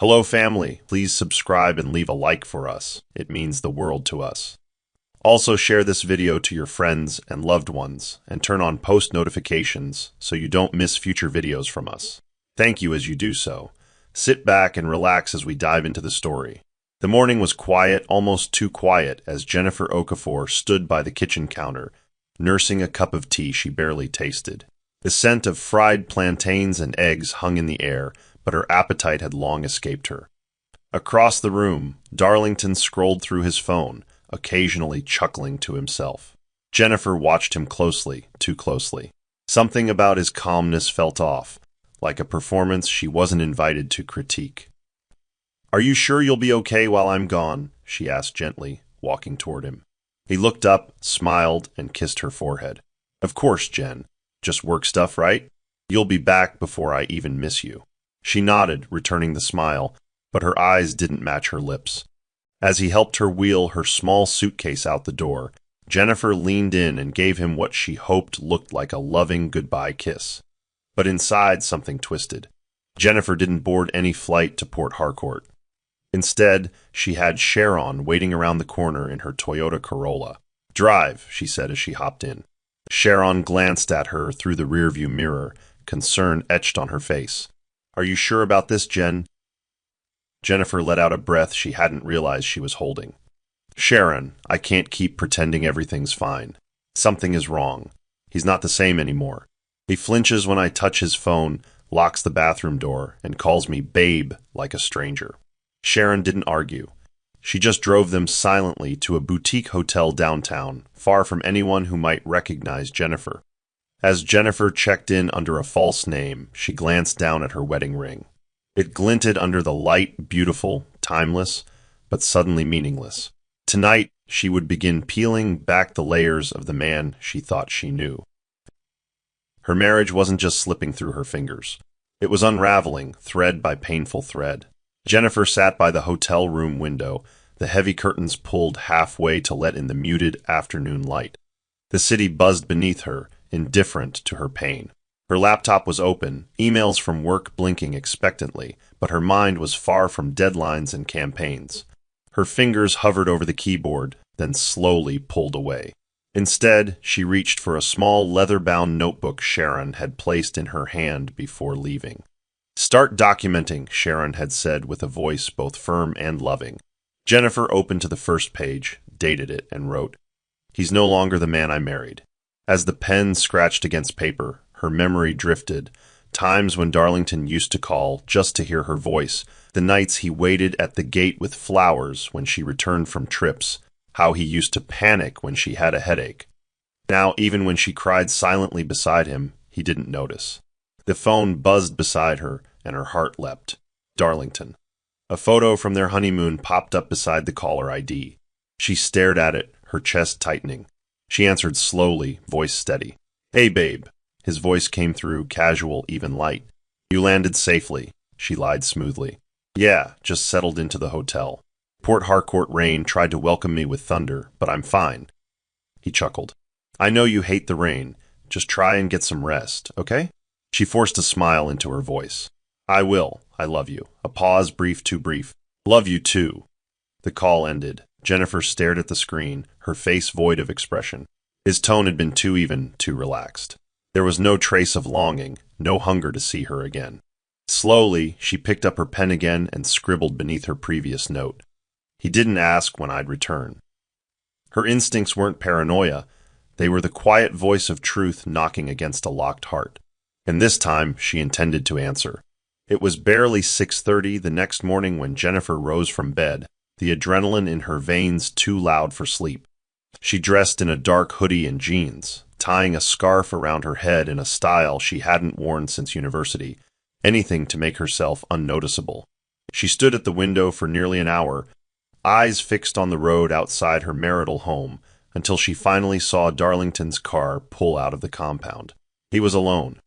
Hello, family. Please subscribe and leave a like for us. It means the world to us. Also, share this video to your friends and loved ones and turn on post notifications so you don't miss future videos from us. Thank you as you do so. Sit back and relax as we dive into the story. The morning was quiet, almost too quiet, as Jennifer Okafor stood by the kitchen counter, nursing a cup of tea she barely tasted. The scent of fried plantains and eggs hung in the air, but her appetite had long escaped her. Across the room, Darlington scrolled through his phone, occasionally chuckling to himself. Jennifer watched him closely, too closely. Something about his calmness felt off, like a performance she wasn't invited to critique. "Are you sure you'll be okay while I'm gone?" she asked gently, walking toward him. He looked up, smiled, and kissed her forehead. "Of course, Jen. Just work stuff, right? You'll be back before I even miss you." She nodded, returning the smile, but her eyes didn't match her lips. As he helped her wheel her small suitcase out the door, Jennifer leaned in and gave him what she hoped looked like a loving goodbye kiss. But inside, something twisted. Jennifer didn't board any flight to Port Harcourt. Instead, she had Sharon waiting around the corner in her Toyota Corolla. "Drive," she said as she hopped in. Sharon glanced at her through the rearview mirror, concern etched on her face. "Are you sure about this, Jen?" Jennifer let out a breath she hadn't realized she was holding. "Sharon, I can't keep pretending everything's fine. Something is wrong. He's not the same anymore. He flinches when I touch his phone, locks the bathroom door, and calls me babe like a stranger." Sharon didn't argue. She just drove them silently to a boutique hotel downtown, far from anyone who might recognize Jennifer. As Jennifer checked in under a false name, she glanced down at her wedding ring. It glinted under the light, beautiful, timeless, but suddenly meaningless. Tonight, she would begin peeling back the layers of the man she thought she knew. Her marriage wasn't just slipping through her fingers. It was unraveling, thread by painful thread. Jennifer sat by the hotel room window, the heavy curtains pulled halfway to let in the muted afternoon light. The city buzzed beneath her, indifferent to her pain. Her laptop was open, emails from work blinking expectantly, but her mind was far from deadlines and campaigns. Her fingers hovered over the keyboard, then slowly pulled away. Instead, she reached for a small leather-bound notebook Sharon had placed in her hand before leaving. "Start documenting," Sharon had said with a voice both firm and loving. Jennifer opened to the first page, dated it, and wrote, "He's no longer the man I married." As the pen scratched against paper, her memory drifted. Times when Darlington used to call just to hear her voice, the nights he waited at the gate with flowers when she returned from trips, how he used to panic when she had a headache. Now, even when she cried silently beside him, he didn't notice. The phone buzzed beside her, and her heart leapt. Darlington. A photo from their honeymoon popped up beside the caller ID. She stared at it, her chest tightening. She answered slowly, voice steady. "Hey, babe." His voice came through, casual, even light. "You landed safely," she lied smoothly. "Yeah, just settled into the hotel. Port Harcourt rain tried to welcome me with thunder, but I'm fine." He chuckled. "I know you hate the rain. Just try and get some rest, okay?" She forced a smile into her voice. "I will. I love you." A pause, brief, too brief. "Love you too." The call ended. Jennifer stared at the screen, her face void of expression. His tone had been too even, too relaxed. There was no trace of longing, no hunger to see her again. Slowly, she picked up her pen again and scribbled beneath her previous note. "He didn't ask when I'd return." Her instincts weren't paranoia. They were the quiet voice of truth knocking against a locked heart. And this time, she intended to answer. It was barely 6:30 the next morning when Jennifer rose from bed, the adrenaline in her veins too loud for sleep. She dressed in a dark hoodie and jeans, tying a scarf around her head in a style she hadn't worn since university, anything to make herself unnoticeable. She stood at the window for nearly an hour, eyes fixed on the road outside her marital home, until she finally saw Darlington's car pull out of the compound. He was alone.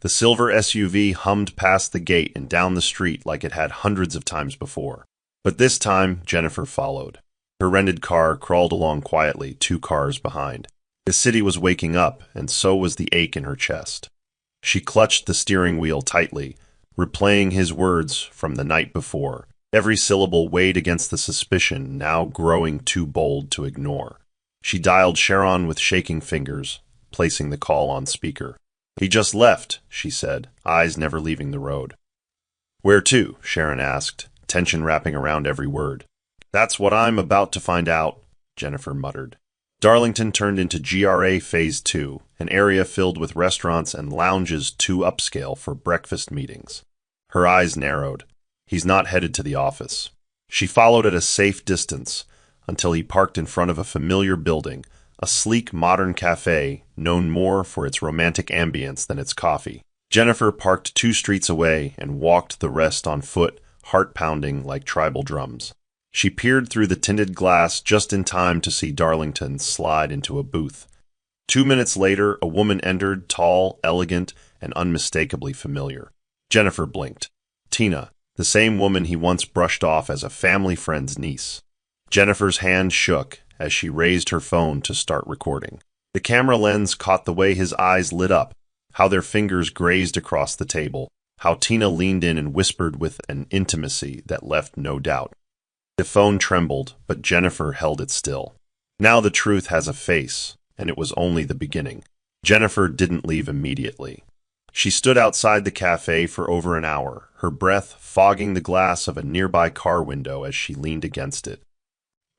The silver SUV hummed past the gate and down the street like it had hundreds of times before. But this time, Jennifer followed. Her rented car crawled along quietly, 2 cars behind. The city was waking up, and so was the ache in her chest. She clutched the steering wheel tightly, replaying his words from the night before, every syllable weighed against the suspicion now growing too bold to ignore. She dialed Sharon with shaking fingers, placing the call on speaker. "He just left," she said, eyes never leaving the road. "Where to?" Sharon asked, tension wrapping around every word. "That's what I'm about to find out," Jennifer muttered. Darlington turned into GRA Phase 2, an area filled with restaurants and lounges too upscale for breakfast meetings. Her eyes narrowed. He's not headed to the office. She followed at a safe distance until he parked in front of a familiar building, a sleek modern cafe known more for its romantic ambience than its coffee. Jennifer parked 2 streets away and walked the rest on foot, heart pounding like tribal drums. She peered through the tinted glass just in time to see Darlington slide into a booth. 2 minutes later, a woman entered, tall, elegant, and unmistakably familiar. Jennifer blinked. Tina, the same woman he once brushed off as a family friend's niece. Jennifer's hand shook as she raised her phone to start recording. The camera lens caught the way his eyes lit up, how their fingers grazed across the table, how Tina leaned in and whispered with an intimacy that left no doubt. The phone trembled, but Jennifer held it still. Now the truth has a face, and it was only the beginning. Jennifer didn't leave immediately. She stood outside the cafe for over an hour, her breath fogging the glass of a nearby car window as she leaned against it.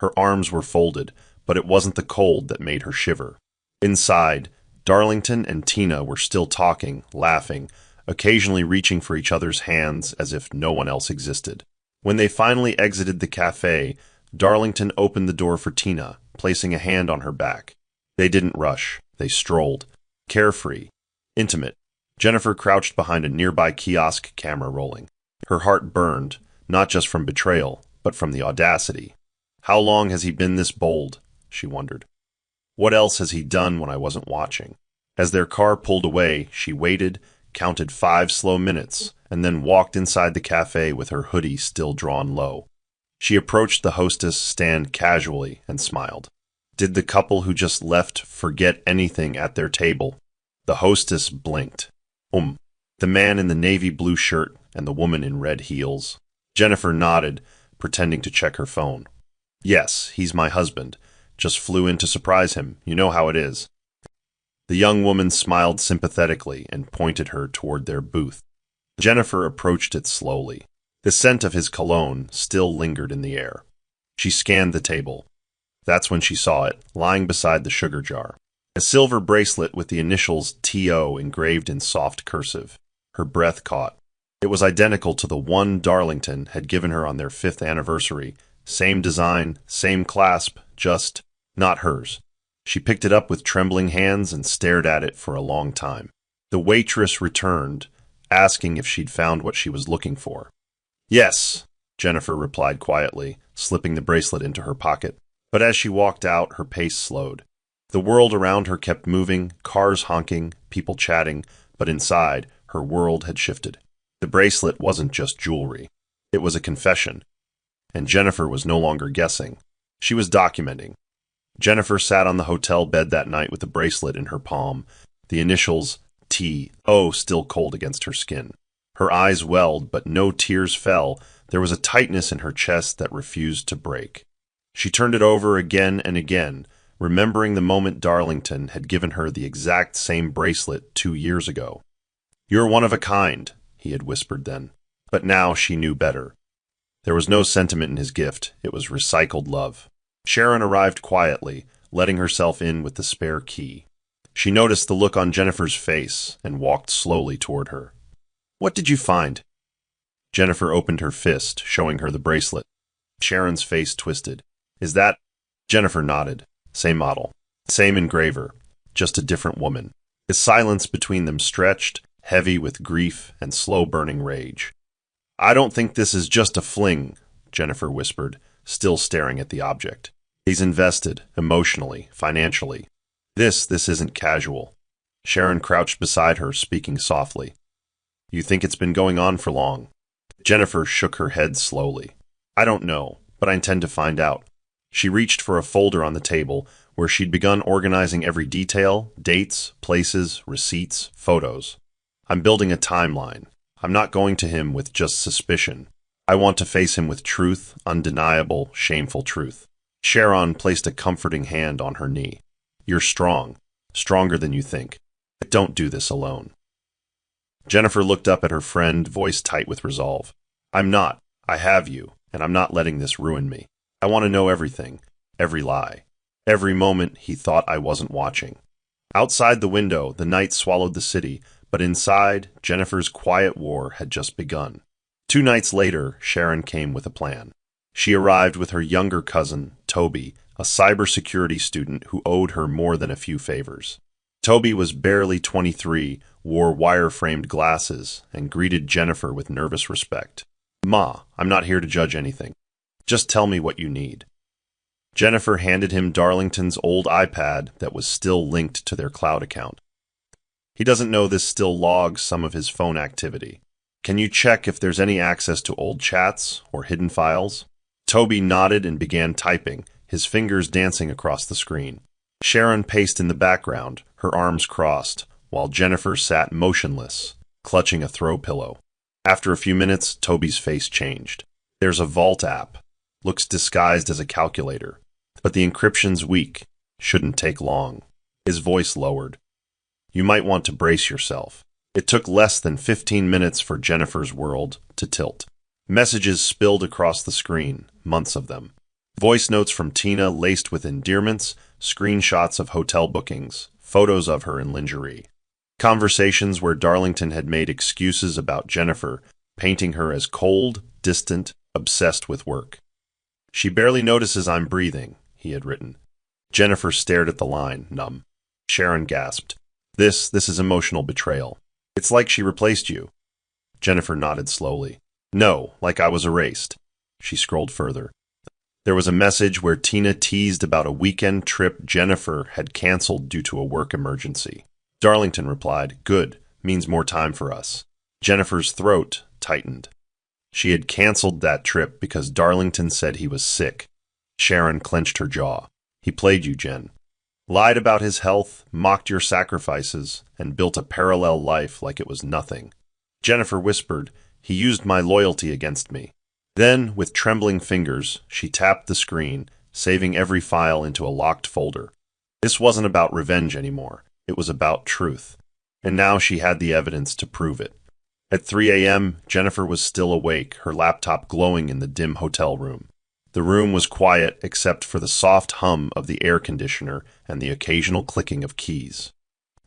Her arms were folded, but it wasn't the cold that made her shiver. Inside, Darlington and Tina were still talking, laughing, occasionally reaching for each other's hands as if no one else existed. When they finally exited the cafe, Darlington opened the door for Tina, placing a hand on her back. They didn't rush. They strolled. Carefree. Intimate. Jennifer crouched behind a nearby kiosk camera rolling. Her heart burned, not just from betrayal, but from the audacity. How long has he been this bold? She wondered. What else has he done when I wasn't watching? As their car pulled away, she waited, counted 5 slow minutes, and then walked inside the cafe with her hoodie still drawn low. She approached the hostess stand casually and smiled. Did the couple who just left forget anything at their table? The hostess blinked. The man in the navy blue shirt and the woman in red heels. Jennifer nodded, pretending to check her phone. Yes, he's my husband. Just flew in to surprise him. You know how it is. The young woman smiled sympathetically and pointed her toward their booth. Jennifer approached it slowly. The scent of his cologne still lingered in the air. She scanned the table. That's when she saw it, lying beside the sugar jar. A silver bracelet with the initials T.O. engraved in soft cursive. Her breath caught. It was identical to the one Darlington had given her on their 5th anniversary. Same design, same clasp, just not hers. She picked it up with trembling hands and stared at it for a long time. The waitress returned, asking if she'd found what she was looking for. Yes, Jennifer replied quietly, slipping the bracelet into her pocket. But as she walked out, her pace slowed. The world around her kept moving, cars honking, people chatting, but inside, her world had shifted. The bracelet wasn't just jewelry. It was a confession. And Jennifer was no longer guessing. She was documenting. Jennifer sat on the hotel bed that night with the bracelet in her palm, the initials T.O. still cold against her skin. Her eyes welled, but no tears fell. There was a tightness in her chest that refused to break. She turned it over again and again, remembering the moment Darlington had given her the exact same bracelet 2 years ago. "You're one of a kind," he had whispered then. But now she knew better. There was no sentiment in his gift. It was recycled love. Sharon arrived quietly, letting herself in with the spare key. She noticed the look on Jennifer's face and walked slowly toward her. "What did you find?" Jennifer opened her fist, showing her the bracelet. Sharon's face twisted. "Is that—" Jennifer nodded. Same model. Same engraver. Just a different woman. The silence between them stretched, heavy with grief and slow-burning rage. "I don't think this is just a fling," Jennifer whispered, still staring at the object. "He's invested, emotionally, financially. This isn't casual." Sharon crouched beside her, speaking softly. "You think it's been going on for long?" Jennifer shook her head slowly. "I don't know, but I intend to find out." She reached for a folder on the table where she'd begun organizing every detail, dates, places, receipts, photos. "I'm building a timeline. I'm not going to him with just suspicion. I want to face him with truth, undeniable, shameful truth. Sharon placed a comforting hand on her knee. You're strong, stronger than you think. But don't do this alone. Jennifer looked up at her friend, voice tight with resolve. I'm not. I have you, and I'm not letting this ruin me. I want to know everything, every lie, every moment he thought I wasn't watching. Outside the window, the night swallowed the city, but inside, Jennifer's quiet war had just begun. 2 nights later, Sharon came with a plan. She arrived with her younger cousin, Toby, a cybersecurity student who owed her more than a few favors. Toby was barely 23, wore wire-framed glasses, and greeted Jennifer with nervous respect. Ma, I'm not here to judge anything. Just tell me what you need. Jennifer handed him Darlington's old iPad that was still linked to their cloud account. He doesn't know this still logs some of his phone activity. Can you check if there's any access to old chats or hidden files? Toby nodded and began typing, his fingers dancing across the screen. Sharon paced in the background, her arms crossed, while Jennifer sat motionless, clutching a throw pillow. After a few minutes, Toby's face changed. There's a Vault app. Looks disguised as a calculator. But the encryption's weak. Shouldn't take long. His voice lowered. You might want to brace yourself. It took less than 15 minutes for Jennifer's world to tilt. Messages spilled across the screen, months of them. Voice notes from Tina laced with endearments, screenshots of hotel bookings, photos of her in lingerie. Conversations where Darlington had made excuses about Jennifer, painting her as cold, distant, obsessed with work. She barely notices I'm breathing, he had written. Jennifer stared at the line, numb. Sharon gasped. This is emotional betrayal. It's like she replaced you. Jennifer nodded slowly. No, like I was erased. She scrolled further. There was a message where Tina teased about a weekend trip Jennifer had canceled due to a work emergency. Darlington replied, Good, means more time for us. Jennifer's throat tightened. She had canceled that trip because Darlington said he was sick. Sharon clenched her jaw. He played you, Jen. Lied about his health, mocked your sacrifices, and built a parallel life like it was nothing. Jennifer whispered, He used my loyalty against me. Then, with trembling fingers, she tapped the screen, saving every file into a locked folder. This wasn't about revenge anymore. It was about truth. And now she had the evidence to prove it. At 3 a.m., Jennifer was still awake, her laptop glowing in the dim hotel room. The room was quiet except for the soft hum of the air conditioner and the occasional clicking of keys.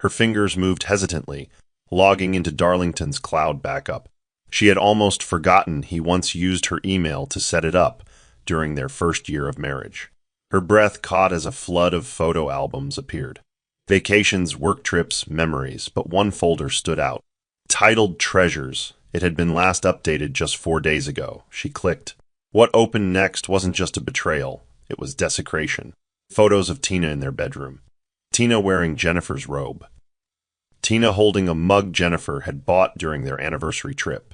Her fingers moved hesitantly, logging into Darlington's cloud backup. She had almost forgotten he once used her email to set it up during their first year of marriage. Her breath caught as a flood of photo albums appeared. Vacations, work trips, memories, but one folder stood out. Titled Treasures. It had been last updated just 4 days ago. She clicked. What opened next wasn't just a betrayal. It was desecration. Photos of Tina in their bedroom. Tina wearing Jennifer's robe. Tina holding a mug Jennifer had bought during their anniversary trip.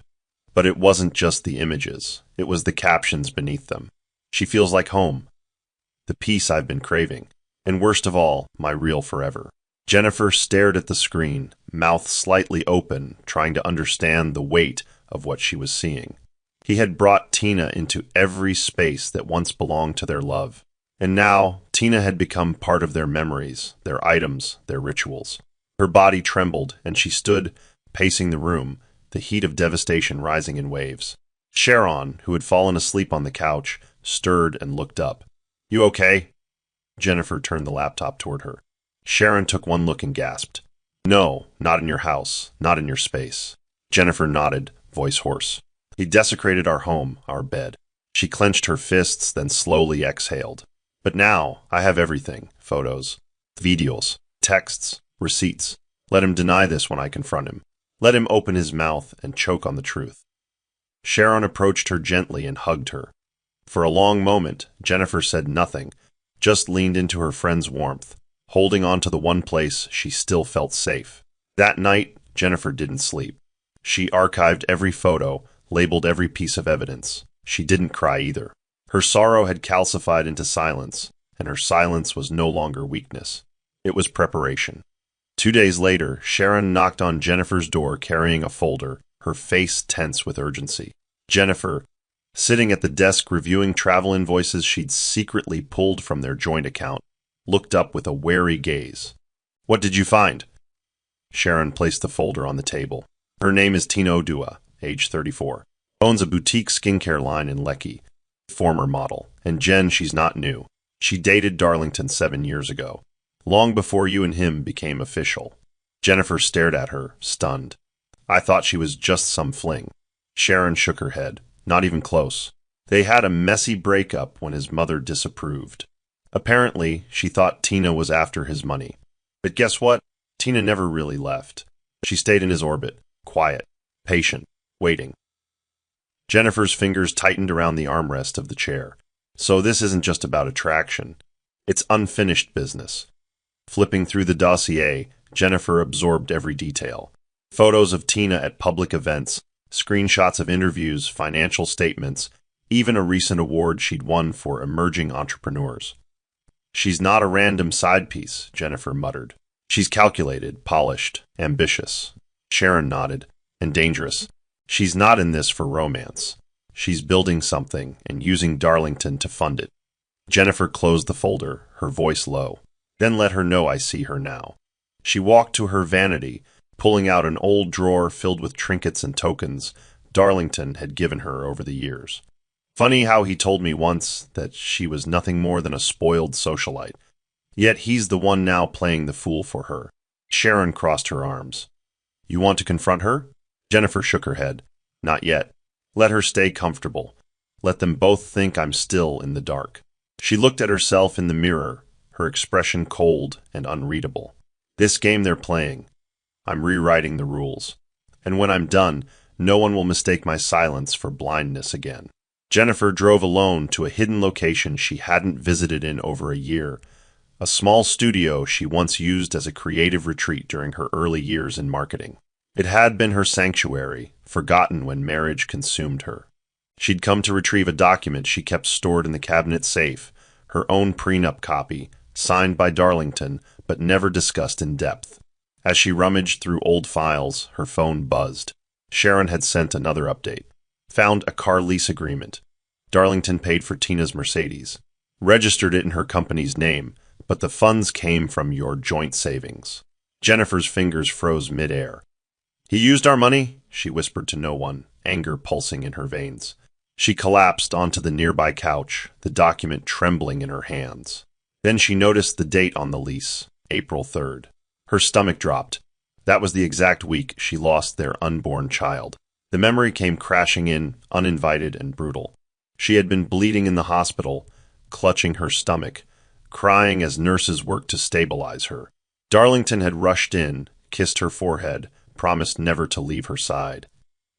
But it wasn't just the images. It was the captions beneath them. She feels like home. The peace I've been craving. And worst of all, my real forever. Jennifer stared at the screen, mouth slightly open, trying to understand the weight of what she was seeing. He had brought Tina into every space that once belonged to their love. And now, Tina had become part of their memories, their items, their rituals. Her body trembled, and she stood, pacing the room, the heat of devastation rising in waves. Sharon, who had fallen asleep on the couch, stirred and looked up. You okay? Jennifer turned the laptop toward her. Sharon took one look and gasped. No, not in your house, not in your space. Jennifer nodded, voice hoarse. He desecrated our home, our bed. She clenched her fists, then slowly exhaled. But now, I have everything. Photos, videos, texts, receipts. Let him deny this when I confront him. Let him open his mouth and choke on the truth. Sharon approached her gently and hugged her. For a long moment, Jennifer said nothing, just leaned into her friend's warmth, holding on to the one place she still felt safe. That night, Jennifer didn't sleep. She archived every photo, labeled every piece of evidence. She didn't cry either. Her sorrow had calcified into silence, and her silence was no longer weakness. It was preparation. 2 days later, Sharon knocked on Jennifer's door carrying a folder, her face tense with urgency. Jennifer, sitting at the desk reviewing travel invoices she'd secretly pulled from their joint account, looked up with a wary gaze. "What did you find?" Sharon placed the folder on the table. "Her name is Tina Odua, age 34. Owns a boutique skincare line in Lekki. Former model. And Jen, she's not new. She dated Darlington 7 years ago, long before you and him became official." Jennifer stared at her, stunned. "I thought she was just some fling." Sharon shook her head. "Not even close. They had a messy breakup when his mother disapproved. Apparently, she thought Tina was after his money. But guess what? Tina never really left. She stayed in his orbit, quiet, patient, waiting." Jennifer's fingers tightened around the armrest of the chair. "So this isn't just about attraction. It's unfinished business." Flipping through the dossier, Jennifer absorbed every detail. Photos of Tina at public events, screenshots of interviews, financial statements, even a recent award she'd won for emerging entrepreneurs. "She's not a random side piece," Jennifer muttered. "She's calculated, polished, ambitious." Sharon nodded. "And dangerous. She's not in this for romance. She's building something and using Darlington to fund it." Jennifer closed the folder, her voice low. "Then let her know I see her now." She walked to her vanity, pulling out an old drawer filled with trinkets and tokens Darlington had given her over the years. "Funny how he told me once that she was nothing more than a spoiled socialite. Yet he's the one now playing the fool for her." Sharon crossed her arms. "You want to confront her?" Jennifer shook her head. "Not yet. Let her stay comfortable. Let them both think I'm still in the dark." She looked at herself in the mirror, her expression cold and unreadable. "This game they're playing. I'm rewriting the rules. And when I'm done, no one will mistake my silence for blindness again." Jennifer drove alone to a hidden location she hadn't visited in over a year, a small studio she once used as a creative retreat during her early years in marketing. It had been her sanctuary, forgotten when marriage consumed her. She'd come to retrieve a document she kept stored in the cabinet safe, her own prenup copy, signed by Darlington, but never discussed in depth. As she rummaged through old files, her phone buzzed. Sharon had sent another update. Found a car lease agreement. Darlington paid for Tina's Mercedes. Registered it in her company's name, but the funds came from your joint savings. Jennifer's fingers froze midair. "He used our money?" she whispered to no one, anger pulsing in her veins. She collapsed onto the nearby couch, the document trembling in her hands. Then she noticed the date on the lease, April 3rd. Her stomach dropped. That was the exact week she lost their unborn child. The memory came crashing in, uninvited and brutal. She had been bleeding in the hospital, clutching her stomach, crying as nurses worked to stabilize her. Darlington had rushed in, kissed her forehead, promised never to leave her side.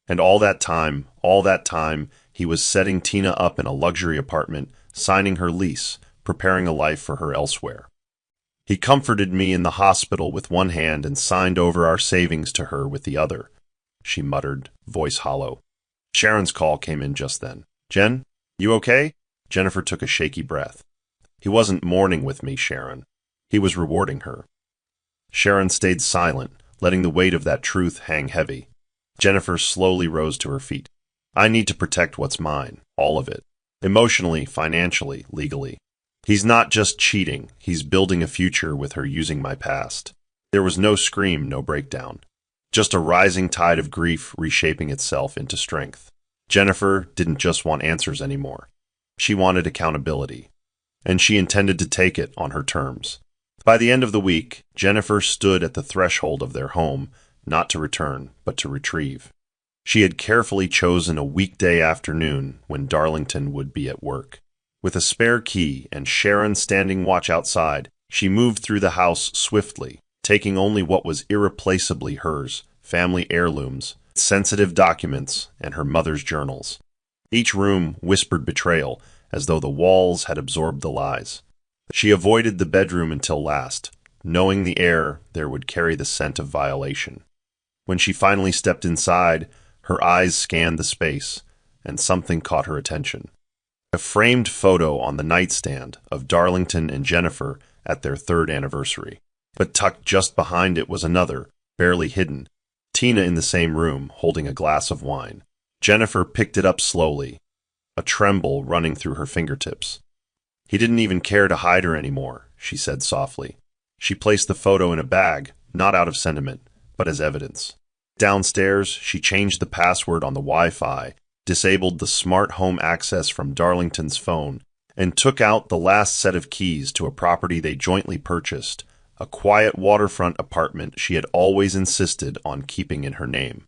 And all that time, he was setting Tina up in a luxury apartment, signing her lease, preparing a life for her elsewhere. "He comforted me in the hospital with one hand and signed over our savings to her with the other," she muttered, voice hollow. Sharon's call came in just then. "Jen, you okay?" Jennifer took a shaky breath. "He wasn't mourning with me, Sharon. He was rewarding her." Sharon stayed silent, letting the weight of that truth hang heavy. Jennifer slowly rose to her feet. "I need to protect what's mine, all of it. Emotionally, financially, legally. He's not just cheating, he's building a future with her using my past." There was no scream, no breakdown. Just a rising tide of grief reshaping itself into strength. Jennifer didn't just want answers anymore. She wanted accountability. And she intended to take it on her terms. By the end of the week, Jennifer stood at the threshold of their home, not to return, but to retrieve. She had carefully chosen a weekday afternoon when Darlington would be at work. With a spare key and Sharon standing watch outside, she moved through the house swiftly, taking only what was irreplaceably hers, family heirlooms, sensitive documents, and her mother's journals. Each room whispered betrayal, as though the walls had absorbed the lies. She avoided the bedroom until last, knowing the air there would carry the scent of violation. When she finally stepped inside, her eyes scanned the space, and something caught her attention. A framed photo on the nightstand of Darlington and Jennifer at their 3rd anniversary. But tucked just behind it was another, barely hidden, Tina in the same room, holding a glass of wine. Jennifer picked it up slowly, a tremble running through her fingertips. He didn't even care to hide her anymore, she said softly. She placed the photo in a bag, not out of sentiment, but as evidence. Downstairs, she changed the password on the Wi-Fi, disabled the smart home access from Darlington's phone, and took out the last set of keys to a property they jointly purchased, a quiet waterfront apartment she had always insisted on keeping in her name.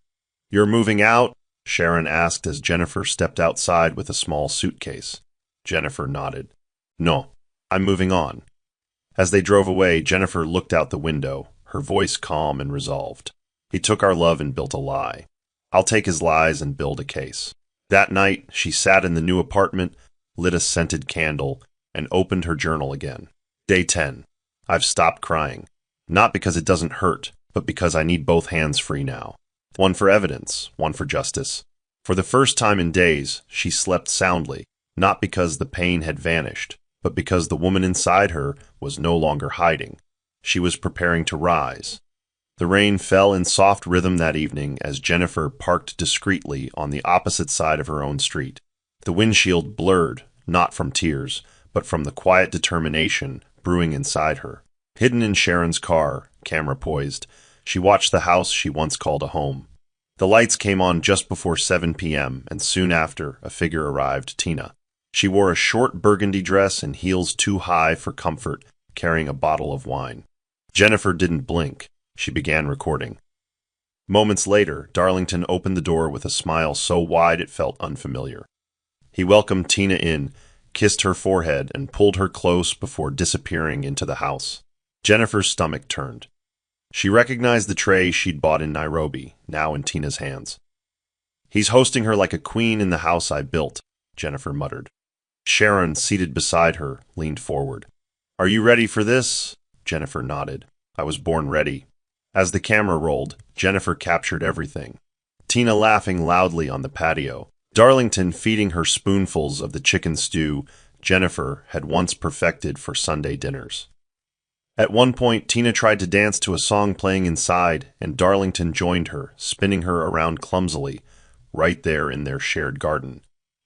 "You're moving out?" Sharon asked as Jennifer stepped outside with a small suitcase. Jennifer nodded. "No, I'm moving on." As they drove away, Jennifer looked out the window, her voice calm and resolved. "He took our love and built a lie. I'll take his lies and build a case." That night, she sat in the new apartment, lit a scented candle, and opened her journal again. Day 10. I've stopped crying. Not because it doesn't hurt, but because I need both hands free now. One for evidence, one for justice. For the first time in days, she slept soundly, not because the pain had vanished, but because the woman inside her was no longer hiding. She was preparing to rise. The rain fell in soft rhythm that evening as Jennifer parked discreetly on the opposite side of her own street. The windshield blurred, not from tears, but from the quiet determination brewing inside her. Hidden in Sharon's car, camera poised, she watched the house she once called a home. The lights came on just before 7 p.m., and soon after, a figure arrived, Tina. She wore a short burgundy dress and heels too high for comfort, carrying a bottle of wine. Jennifer didn't blink. She began recording. Moments later, Darlington opened the door with a smile so wide it felt unfamiliar. He welcomed Tina in, kissed her forehead, and pulled her close before disappearing into the house. Jennifer's stomach turned. She recognized the tray she'd bought in Nairobi, now in Tina's hands. "He's hosting her like a queen in the house I built," Jennifer muttered. Sharon, seated beside her, leaned forward. "Are you ready for this?" Jennifer nodded. "I was born ready." As the camera rolled, Jennifer captured everything. Tina laughing loudly on the patio, Darlington feeding her spoonfuls of the chicken stew Jennifer had once perfected for Sunday dinners. At one point, Tina tried to dance to a song playing inside, and Darlington joined her, spinning her around clumsily, right there in their shared garden.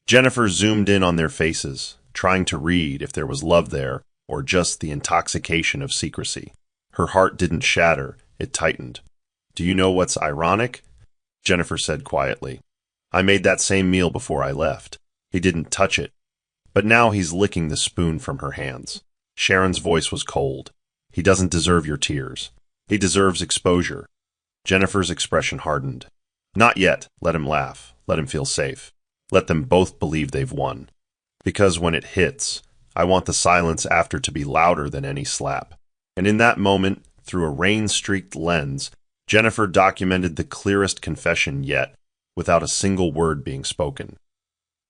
Jennifer zoomed in on their faces, trying to read if there was love there or just the intoxication of secrecy. Her heart didn't shatter, it tightened. "Do you know what's ironic?" Jennifer said quietly. "I made that same meal before I left. He didn't touch it. But now he's licking the spoon from her hands." Sharon's voice was cold. "He doesn't deserve your tears. He deserves exposure." Jennifer's expression hardened. "Not yet. Let him laugh. Let him feel safe. Let them both believe they've won. Because when it hits, I want the silence after to be louder than any slap." And in that moment, through a rain-streaked lens, Jennifer documented the clearest confession yet, without a single word being spoken.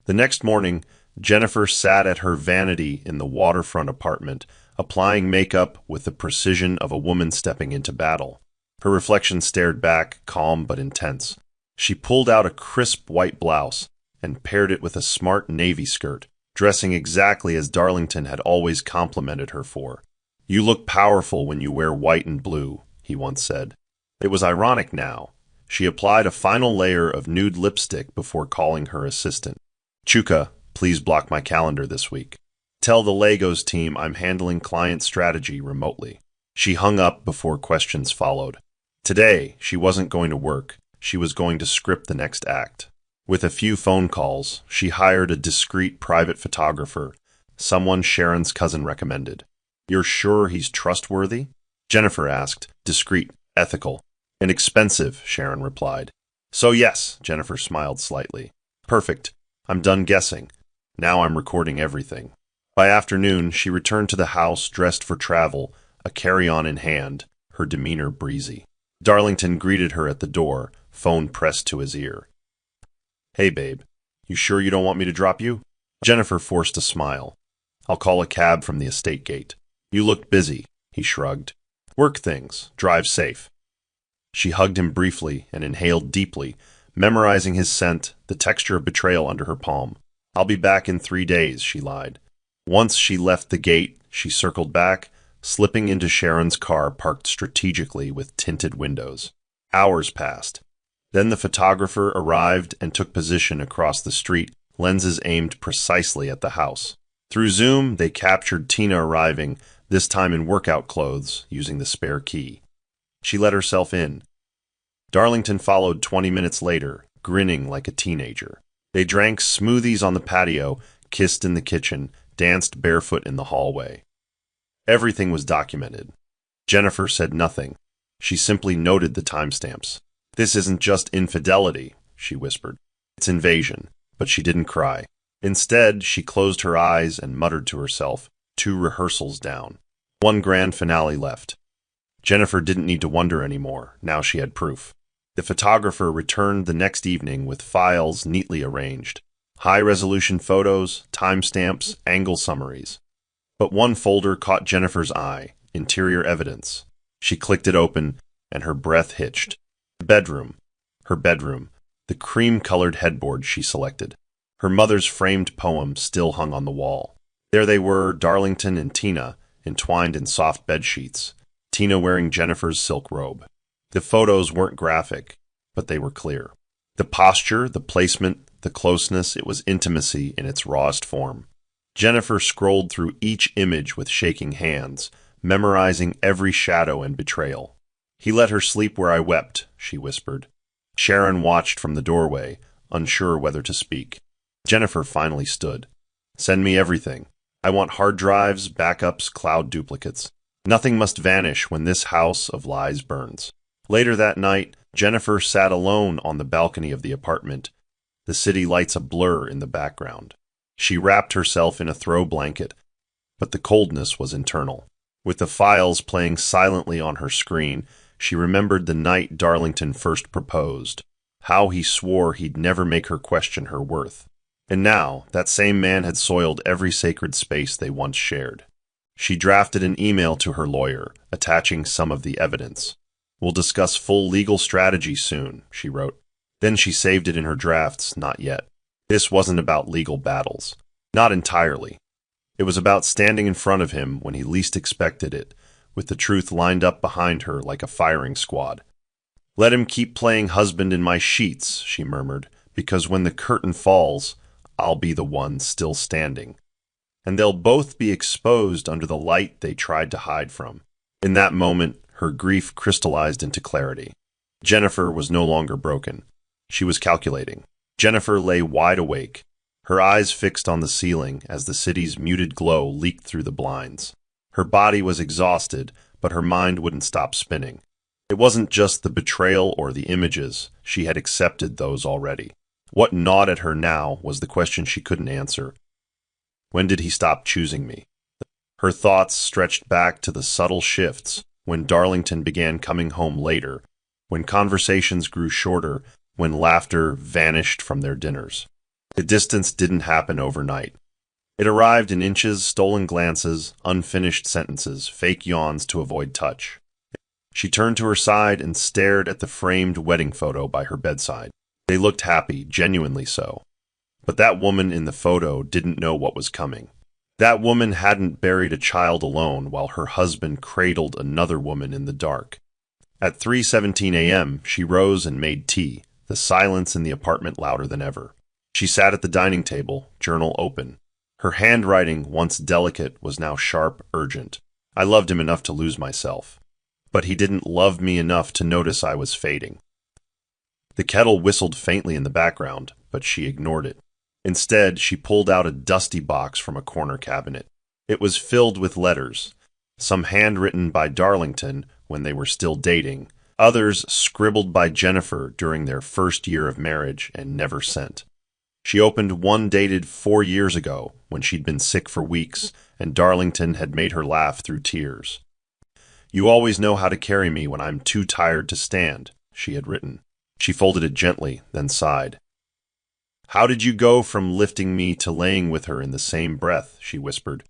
The next morning, Jennifer sat at her vanity in the waterfront apartment, applying makeup with the precision of a woman stepping into battle. Her reflection stared back, calm but intense. She pulled out a crisp white blouse and paired it with a smart navy skirt, dressing exactly as Darlington had always complimented her for. "You look powerful when you wear white and blue," he once said. It was ironic now. She applied a final layer of nude lipstick before calling her assistant. "Chuka, please block my calendar this week. Tell the Legos team I'm handling client strategy remotely." She hung up before questions followed. Today, she wasn't going to work. She was going to script the next act. With a few phone calls, she hired a discreet private photographer, someone Sharon's cousin recommended. "You're sure he's trustworthy?" Jennifer asked. "Discreet, ethical, and expensive," Sharon replied. "So yes," Jennifer smiled slightly. "Perfect. I'm done guessing. Now I'm recording everything." By afternoon, she returned to the house dressed for travel, a carry-on in hand, her demeanor breezy. Darlington greeted her at the door, phone pressed to his ear. "Hey, babe. You sure you don't want me to drop you?" Jennifer forced a smile. "I'll call a cab from the estate gate." "You looked busy," he shrugged. "Work things. Drive safe." She hugged him briefly and inhaled deeply, memorizing his scent, the texture of betrayal under her palm. "I'll be back in 3 days," she lied. Once she left the gate, she circled back, slipping into Sharon's car parked strategically with tinted windows. Hours passed. Then the photographer arrived and took position across the street, lenses aimed precisely at the house. Through Zoom, they captured Tina arriving, this time in workout clothes, using the spare key. She let herself in. Darlington followed 20 minutes later, grinning like a teenager. They drank smoothies on the patio, kissed in the kitchen, danced barefoot in the hallway. Everything was documented. Jennifer said nothing. She simply noted the timestamps. "This isn't just infidelity," she whispered. "It's invasion." But she didn't cry. Instead, she closed her eyes and muttered to herself, 2 rehearsals down. 1 grand finale left. Jennifer didn't need to wonder anymore. Now she had proof. The photographer returned the next evening with files neatly arranged. High-resolution photos, timestamps, angle summaries. But one folder caught Jennifer's eye, interior evidence. She clicked it open, and her breath hitched. The bedroom. Her bedroom. The cream-colored headboard she selected. Her mother's framed poem still hung on the wall. There they were, Darlington and Tina, entwined in soft bedsheets. Tina wearing Jennifer's silk robe. The photos weren't graphic, but they were clear. The posture, the placement, the closeness, it was intimacy in its rawest form. Jennifer scrolled through each image with shaking hands, memorizing every shadow and betrayal. "He let her sleep where I wept," she whispered. Sharon watched from the doorway, unsure whether to speak. Jennifer finally stood. "Send me everything. I want hard drives, backups, cloud duplicates. Nothing must vanish when this house of lies burns." Later that night, Jennifer sat alone on the balcony of the apartment, the city lights a blur in the background. She wrapped herself in a throw blanket, but the coldness was internal. With the files playing silently on her screen, she remembered the night Darlington first proposed, how he swore he'd never make her question her worth. And now, that same man had soiled every sacred space they once shared. She drafted an email to her lawyer, attaching some of the evidence. "We'll discuss full legal strategy soon," she wrote. Then she saved it in her drafts, not yet. This wasn't about legal battles. Not entirely. It was about standing in front of him when he least expected it, with the truth lined up behind her like a firing squad. "Let him keep playing husband in my sheets," she murmured, "because when the curtain falls, I'll be the one still standing. And they'll both be exposed under the light they tried to hide from." In that moment, her grief crystallized into clarity. Jennifer was no longer broken. She was calculating. Jennifer lay wide awake, her eyes fixed on the ceiling as the city's muted glow leaked through the blinds. Her body was exhausted, but her mind wouldn't stop spinning. It wasn't just the betrayal or the images. She had accepted those already. What gnawed at her now was the question she couldn't answer. When did he stop choosing me? Her thoughts stretched back to the subtle shifts, when Darlington began coming home later, when conversations grew shorter, when laughter vanished from their dinners. The distance didn't happen overnight. It arrived in inches, stolen glances, unfinished sentences, fake yawns to avoid touch. She turned to her side and stared at the framed wedding photo by her bedside. They looked happy, genuinely so. But that woman in the photo didn't know what was coming. That woman hadn't buried a child alone while her husband cradled another woman in the dark. At 3:17 a.m., she rose and made tea, the silence in the apartment louder than ever. She sat at the dining table, journal open. Her handwriting, once delicate, was now sharp, urgent. "I loved him enough to lose myself. But he didn't love me enough to notice I was fading." The kettle whistled faintly in the background, but she ignored it. Instead, she pulled out a dusty box from a corner cabinet. It was filled with letters, some handwritten by Darlington when they were still dating, others scribbled by Jennifer during their first year of marriage and never sent. She opened one dated 4 years ago when she'd been sick for weeks and Darlington had made her laugh through tears. "You always know how to carry me when I'm too tired to stand," she had written. She folded it gently, then sighed. "How did you go from lifting me to laying with her in the same breath?" she whispered.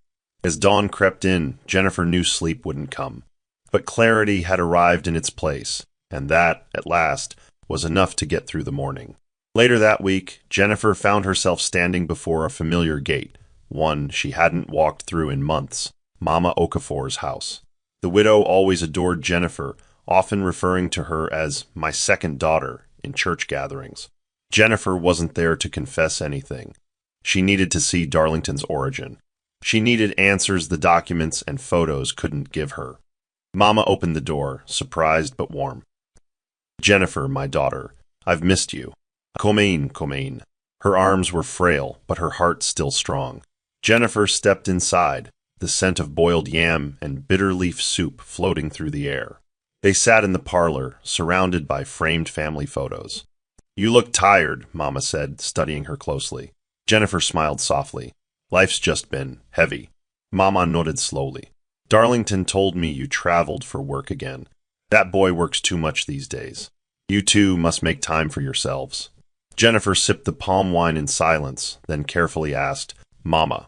As dawn crept in, Jennifer knew sleep wouldn't come. But clarity had arrived in its place, and that, at last, was enough to get through the morning. Later that week, Jennifer found herself standing before a familiar gate, one she hadn't walked through in months, Mama Okafor's house. The widow always adored Jennifer, often referring to her as my second daughter in church gatherings. Jennifer wasn't there to confess anything. She needed to see Darlington's origin. She needed answers the documents and photos couldn't give her. Mama opened the door, surprised but warm. Jennifer, my daughter, I've missed you. Comain, Comain. Her arms were frail, but her heart still strong. Jennifer stepped inside, the scent of boiled yam and bitter leaf soup floating through the air. They sat in the parlor, surrounded by framed family photos. You look tired, Mama said, studying her closely. Jennifer smiled softly. Life's just been heavy. Mama nodded slowly. Darlington told me you traveled for work again. That boy works too much these days. You two must make time for yourselves. Jennifer sipped the palm wine in silence, then carefully asked, Mama,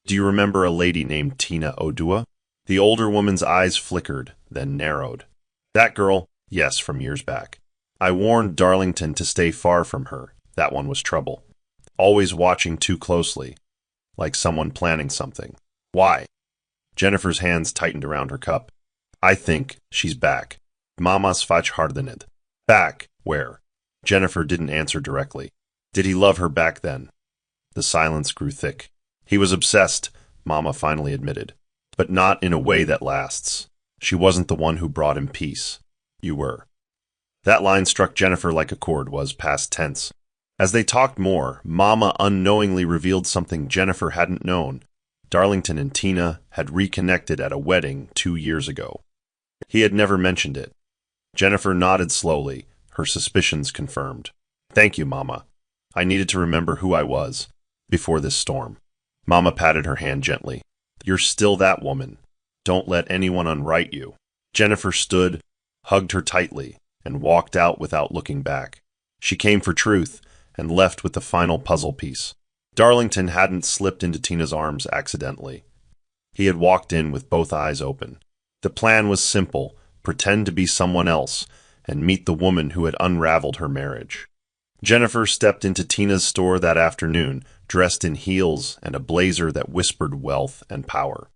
do you remember a lady named Tina Odua? The older woman's eyes flickered, then narrowed. That girl? Yes, from years back. I warned Darlington to stay far from her. That one was trouble. Always watching too closely, like someone planning something. Why? Jennifer's hands tightened around her cup. I think she's back. Mama's fach hardened. Back? Where? Jennifer didn't answer directly. Did he love her back then? The silence grew thick. He was obsessed, Mama finally admitted, but not in a way that lasts. She wasn't the one who brought him peace. You were. That line struck Jennifer like a chord, was past tense. As they talked more, Mama unknowingly revealed something Jennifer hadn't known. Darlington and Tina had reconnected at a wedding 2 years ago. He had never mentioned it. Jennifer nodded slowly, her suspicions confirmed. Thank you, Mama. I needed to remember who I was before this storm. Mama patted her hand gently. You're still that woman. Don't let anyone unright you. Jennifer stood, hugged her tightly, and walked out without looking back. She came for truth and left with the final puzzle piece. Darlington hadn't slipped into Tina's arms accidentally. He had walked in with both eyes open. The plan was simple: pretend to be someone else and meet the woman who had unraveled her marriage. Jennifer stepped into Tina's store that afternoon, dressed in heels and a blazer that whispered wealth and power.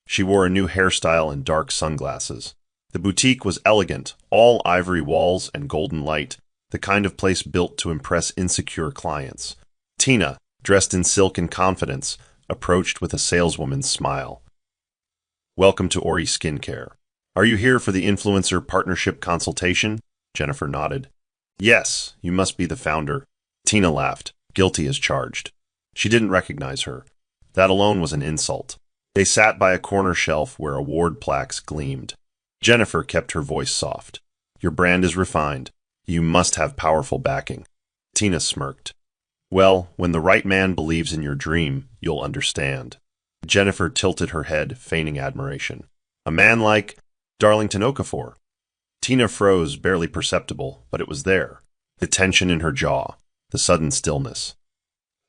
She wore a new hairstyle and dark sunglasses. The boutique was elegant, all ivory walls and golden light, the kind of place built to impress insecure clients. Tina, dressed in silk and confidence, approached with a saleswoman's smile. Welcome to Ori Skincare. Are you here for the influencer partnership consultation? Jennifer nodded. Yes, you must be the founder. Tina laughed, guilty as charged. She didn't recognize her. That alone was an insult. They sat by a corner shelf where award plaques gleamed. Jennifer kept her voice soft. Your brand is refined. You must have powerful backing. Tina smirked. Well, when the right man believes in your dream, you'll understand. Jennifer tilted her head, feigning admiration. A man like Darlington Okafor. Tina froze, barely perceptible, but it was there. The tension in her jaw, the sudden stillness.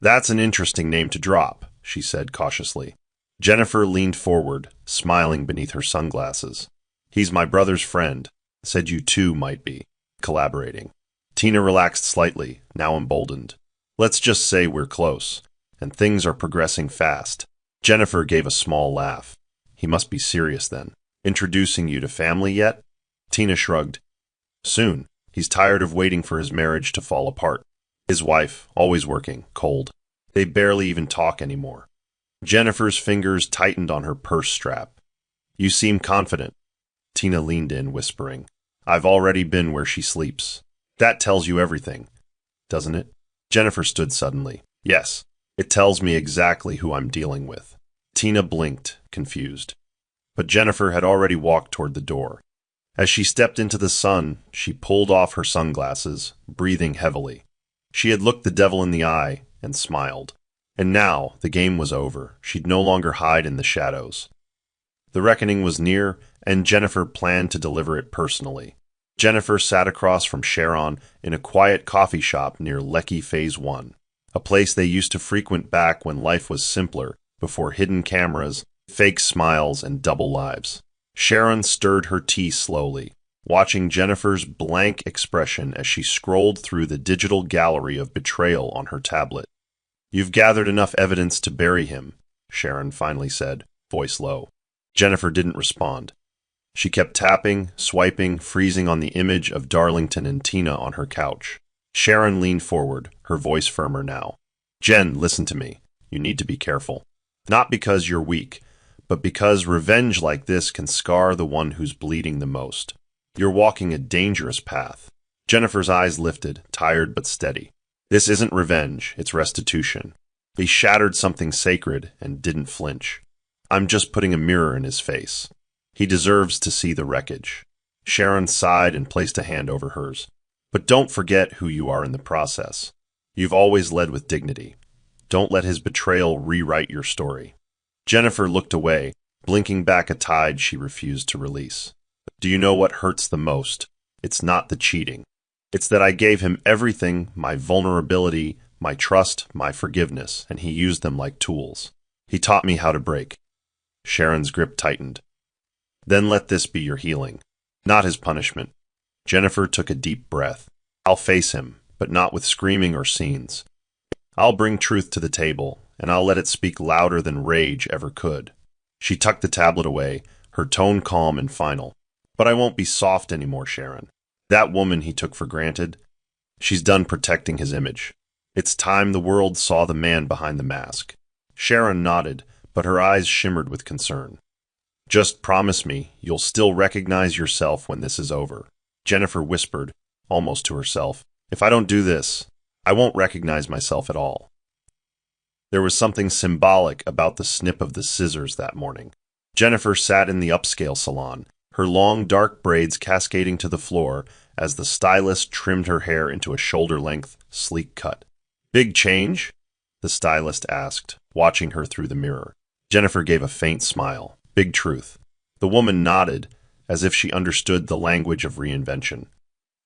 That's an interesting name to drop, she said cautiously. Jennifer leaned forward, smiling beneath her sunglasses. He's my brother's friend. Said you two might be collaborating. Tina relaxed slightly, now emboldened. Let's just say we're close, and things are progressing fast. Jennifer gave a small laugh. He must be serious then. Introducing you to family yet? Tina shrugged. Soon. He's tired of waiting for his marriage to fall apart. His wife, always working, cold. They barely even talk anymore. Jennifer's fingers tightened on her purse strap. You seem confident. Tina leaned in, whispering. I've already been where she sleeps. That tells you everything, doesn't it? Jennifer stood suddenly. Yes, it tells me exactly who I'm dealing with. Tina blinked, confused. But Jennifer had already walked toward the door. As she stepped into the sun, she pulled off her sunglasses, breathing heavily. She had looked the devil in the eye and smiled. And now, the game was over. She'd no longer hide in the shadows. The reckoning was near, and Jennifer planned to deliver it personally. Jennifer sat across from Sharon in a quiet coffee shop near Lekki Phase 1, a place they used to frequent back when life was simpler, before hidden cameras, fake smiles, and double lives. Sharon stirred her tea slowly, watching Jennifer's blank expression as she scrolled through the digital gallery of betrayal on her tablet. You've gathered enough evidence to bury him, Sharon finally said, voice low. Jennifer didn't respond. She kept tapping, swiping, freezing on the image of Darlington and Tina on her couch. Sharon leaned forward, her voice firmer now. Jen, listen to me. You need to be careful. Not because you're weak, but because revenge like this can scar the one who's bleeding the most. You're walking a dangerous path. Jennifer's eyes lifted, tired but steady. This isn't revenge, it's restitution. He shattered something sacred and didn't flinch. I'm just putting a mirror in his face. He deserves to see the wreckage. Sharon sighed and placed a hand over hers. But don't forget who you are in the process. You've always led with dignity. Don't let his betrayal rewrite your story. Jennifer looked away, blinking back a tide she refused to release. Do you know what hurts the most? It's not the cheating. It's that I gave him everything, my vulnerability, my trust, my forgiveness, and he used them like tools. He taught me how to break. Sharon's grip tightened. Then let this be your healing, not his punishment. Jennifer took a deep breath. I'll face him, but not with screaming or scenes. I'll bring truth to the table, and I'll let it speak louder than rage ever could. She tucked the tablet away, her tone calm and final. But I won't be soft anymore, Sharon. That woman he took for granted, she's done protecting his image. It's time the world saw the man behind the mask. Sharon nodded, but her eyes shimmered with concern. Just promise me you'll still recognize yourself when this is over. Jennifer whispered, almost to herself, if I don't do this, I won't recognize myself at all. There was something symbolic about the snip of the scissors that morning. Jennifer sat in the upscale salon, her long dark braids cascading to the floor as the stylist trimmed her hair into a shoulder-length, sleek cut. Big change? The stylist asked, watching her through the mirror. Jennifer gave a faint smile. Big truth. The woman nodded, as if she understood the language of reinvention.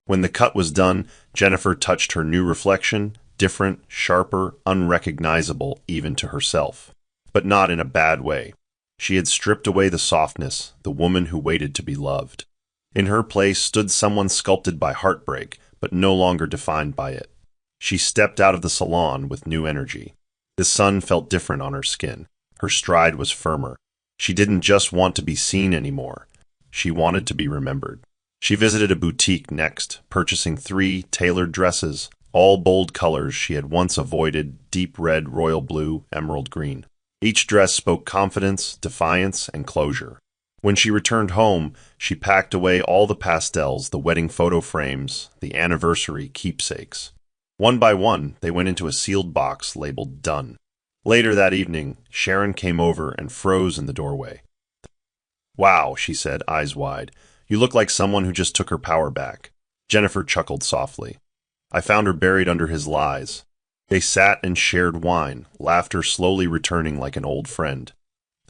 When the cut was done, Jennifer touched her new reflection, different, sharper, unrecognizable even to herself. But not in a bad way. She had stripped away the softness, the woman who waited to be loved. In her place stood someone sculpted by heartbreak, but no longer defined by it. She stepped out of the salon with new energy. The sun felt different on her skin. Her stride was firmer. She didn't just want to be seen anymore. She wanted to be remembered. She visited a boutique next, purchasing 3 tailored dresses, all bold colors she had once avoided: deep red, royal blue, emerald green. Each dress spoke confidence, defiance, and closure. When she returned home, she packed away all the pastels, the wedding photo frames, the anniversary keepsakes. One by one, they went into a sealed box labeled Done. Later that evening, Sharon came over and froze in the doorway. Wow, she said, eyes wide. You look like someone who just took her power back. Jennifer chuckled softly. I found her buried under his lies. They sat and shared wine, laughter slowly returning like an old friend.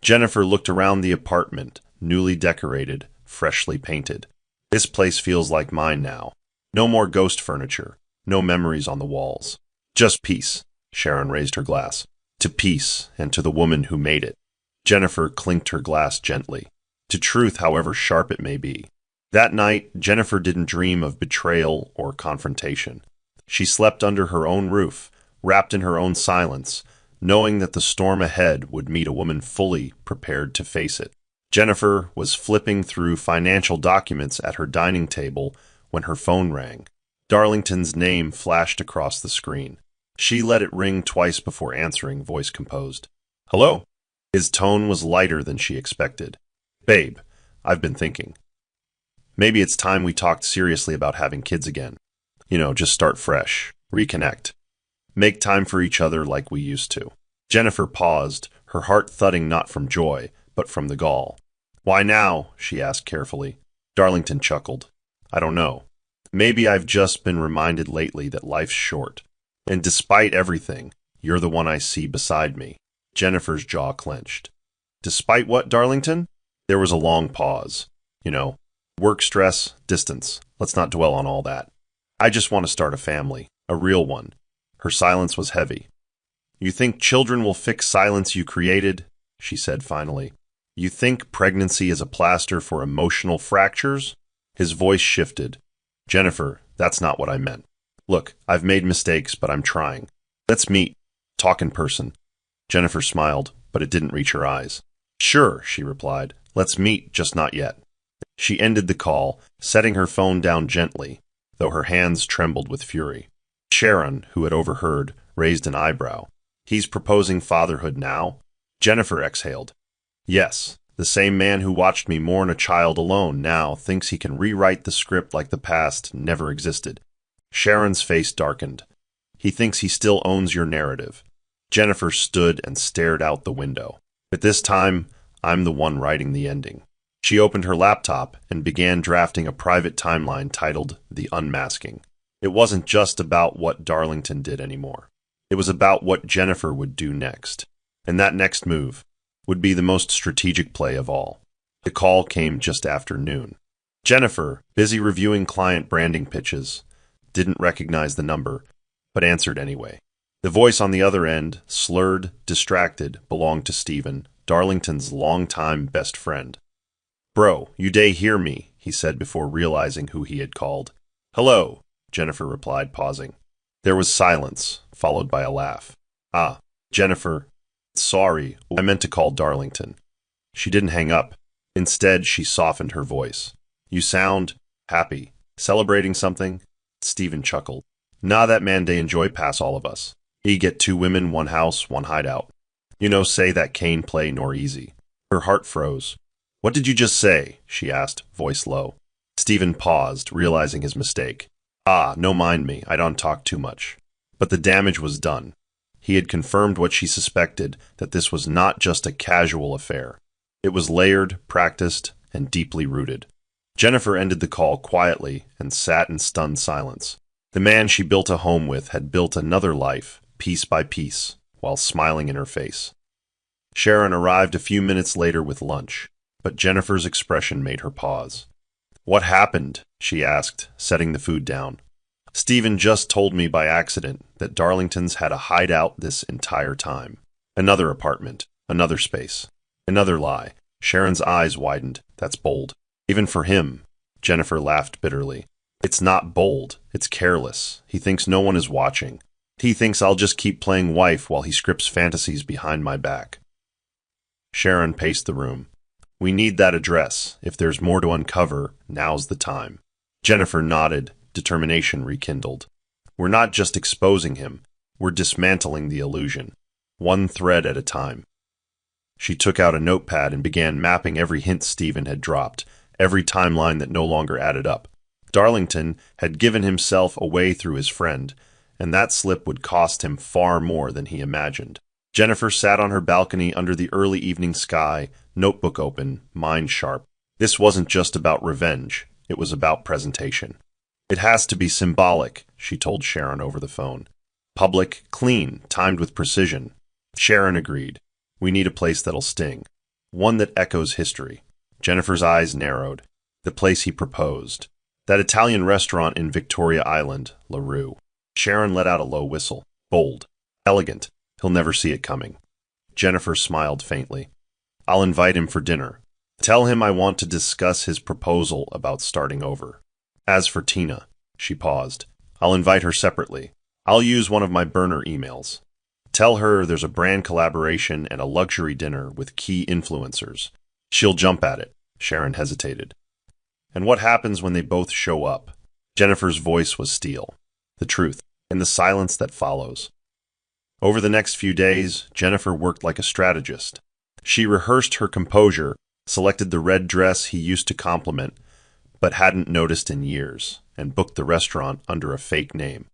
Jennifer looked around the apartment, newly decorated, freshly painted. This place feels like mine now. No more ghost furniture, no memories on the walls. Just peace. Sharon raised her glass. To peace, and to the woman who made it. Jennifer clinked her glass gently. To truth, however sharp it may be. That night, Jennifer didn't dream of betrayal or confrontation. She slept under her own roof, wrapped in her own silence, knowing that the storm ahead would meet a woman fully prepared to face it. Jennifer was flipping through financial documents at her dining table when her phone rang. Darlington's name flashed across the screen. She let it ring twice before answering, voice composed. Hello? His tone was lighter than she expected. Babe, I've been thinking. Maybe it's time we talked seriously about having kids again. Just start fresh, reconnect. Make time for each other like we used to. Jennifer paused, her heart thudding not from joy, but from the gall. Why now? She asked carefully. Darlington chuckled. I don't know. Maybe I've just been reminded lately that life's short. And despite everything, you're the one I see beside me. Jennifer's jaw clenched. Despite what, Darlington? There was a long pause. Work stress, distance. Let's not dwell on all that. I just want to start a family, a real one. Her silence was heavy. You think children will fix silence you created? She said finally. You think pregnancy is a plaster for emotional fractures? His voice shifted. Jennifer, that's not what I meant. Look, I've made mistakes, but I'm trying. Let's meet. Talk in person. Jennifer smiled, but it didn't reach her eyes. Sure, she replied. Let's meet, just not yet. She ended the call, setting her phone down gently, though her hands trembled with fury. Sharon, who had overheard, raised an eyebrow. He's proposing fatherhood now? Jennifer exhaled. Yes, the same man who watched me mourn a child alone now thinks he can rewrite the script like the past never existed. Sharon's face darkened. He thinks he still owns your narrative. Jennifer stood and stared out the window. But this time, I'm the one writing the ending. She opened her laptop and began drafting a private timeline titled The Unmasking. It wasn't just about what Darlington did anymore. It was about what Jennifer would do next. And that next move would be the most strategic play of all. The call came just after noon. Jennifer, busy reviewing client branding pitches, didn't recognize the number, but answered anyway. The voice on the other end, slurred, distracted, belonged to Stephen, Darlington's longtime best friend. "Bro, you dey hear me," he said before realizing who he had called. "Hello," Jennifer replied, pausing. There was silence, followed by a laugh. "Ah, Jennifer, sorry, I meant to call Darlington." She didn't hang up. Instead, she softened her voice. "You sound happy. Celebrating something?" Stephen chuckled. "Nah, that man dey enjoy pass all of us. He get 2 women, 1 house, 1 hideout. You know, say that Kane play nor easy." Her heart froze. "What did you just say?" she asked, voice low. Stephen paused, realizing his mistake. "Ah, no mind me, I don't talk too much." But the damage was done. He had confirmed what she suspected, that this was not just a casual affair. It was layered, practiced, and deeply rooted. Jennifer ended the call quietly and sat in stunned silence. The man she built a home with had built another life, piece by piece, while smiling in her face. Sharon arrived a few minutes later with lunch, but Jennifer's expression made her pause. "What happened?" she asked, setting the food down. "Stephen just told me by accident that Darlington's had a hideout this entire time. Another apartment, another space, another lie." Sharon's eyes widened. "That's bold. Even for him." Jennifer laughed bitterly. "It's not bold, it's careless. He thinks no one is watching. He thinks I'll just keep playing wife while he scripts fantasies behind my back." Sharon paced the room. "We need that address. If there's more to uncover, now's the time." Jennifer nodded, determination rekindled. "We're not just exposing him, we're dismantling the illusion, one thread at a time." She took out a notepad and began mapping every hint Stephen had dropped, every timeline that no longer added up. Darlington had given himself away through his friend, and that slip would cost him far more than he imagined. Jennifer sat on her balcony under the early evening sky, notebook open, mind sharp. This wasn't just about revenge, it was about presentation. "It has to be symbolic," she told Sharon over the phone. "Public, clean, timed with precision." Sharon agreed. "We need a place that'll sting. One that echoes history." Jennifer's eyes narrowed. The place he proposed. That Italian restaurant in Victoria Island, La Rue. Sharon let out a low whistle. Bold. Elegant. He'll never see it coming. Jennifer smiled faintly. "I'll invite him for dinner. Tell him I want to discuss his proposal about starting over. As for Tina," she paused, "I'll invite her separately. I'll use one of my burner emails. Tell her there's a brand collaboration and a luxury dinner with key influencers. She'll jump at it." Sharon hesitated. "And what happens when they both show up?" Jennifer's voice was steel. The truth, in the silence that follows. Over the next few days, Jennifer worked like a strategist. She rehearsed her composure, selected the red dress he used to compliment, but hadn't noticed in years, and booked the restaurant under a fake name.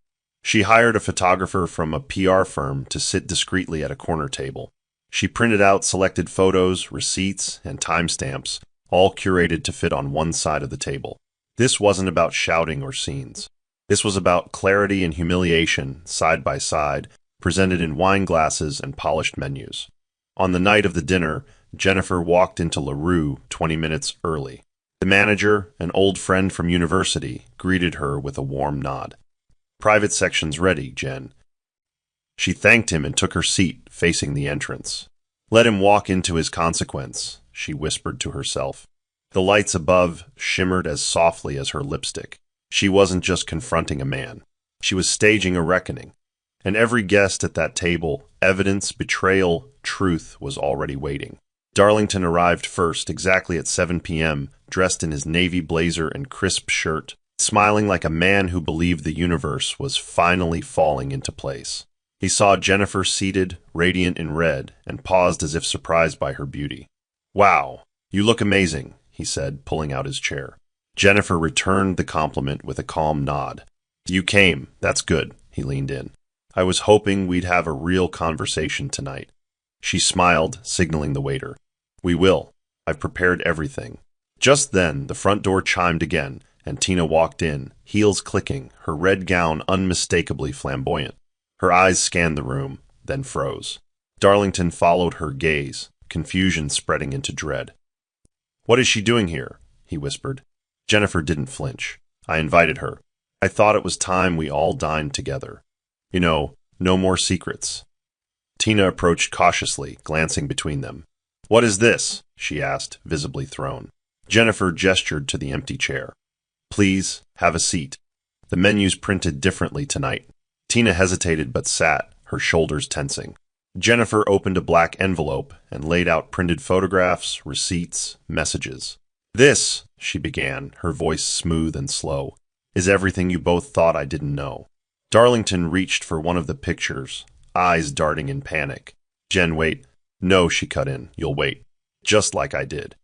She hired a photographer from a PR firm to sit discreetly at a corner table. She printed out selected photos, receipts, and timestamps, all curated to fit on one side of the table. This wasn't about shouting or scenes. This was about clarity and humiliation, side by side, presented in wine glasses and polished menus. On the night of the dinner, Jennifer walked into La Rue 20 minutes early. The manager, an old friend from university, greeted her with a warm nod. "Private section's ready, Jen." She thanked him and took her seat, facing the entrance. "Let him walk into his consequence," she whispered to herself. The lights above shimmered as softly as her lipstick. She wasn't just confronting a man. She was staging a reckoning. And every guest at that table, evidence, betrayal, truth was already waiting. Darlington arrived first, exactly at 7 p.m., dressed in his navy blazer and crisp shirt, smiling like a man who believed the universe was finally falling into place. He saw Jennifer seated, radiant in red, and paused as if surprised by her beauty. "Wow, you look amazing," he said, pulling out his chair. Jennifer returned the compliment with a calm nod. "You came. That's good," he leaned in. "I was hoping we'd have a real conversation tonight." She smiled, signaling the waiter. "We will. I've prepared everything." Just then, the front door chimed again, and Tina walked in, heels clicking, her red gown unmistakably flamboyant. Her eyes scanned the room, then froze. Darlington followed her gaze, confusion spreading into dread. "What is she doing here?" he whispered. Jennifer didn't flinch. "I invited her. I thought it was time we all dined together. You know, no more secrets." Tina approached cautiously, glancing between them. "What is this?" she asked, visibly thrown. Jennifer gestured to the empty chair. "Please, have a seat. The menu's printed differently tonight." Tina hesitated but sat, her shoulders tensing. Jennifer opened a black envelope and laid out printed photographs, receipts, messages. "This," she began, her voice smooth and slow, "is everything you both thought I didn't know." Darlington reached for one of the pictures, eyes darting in panic. "Jen, wait." "No," she cut in. "You'll wait. Just like I did.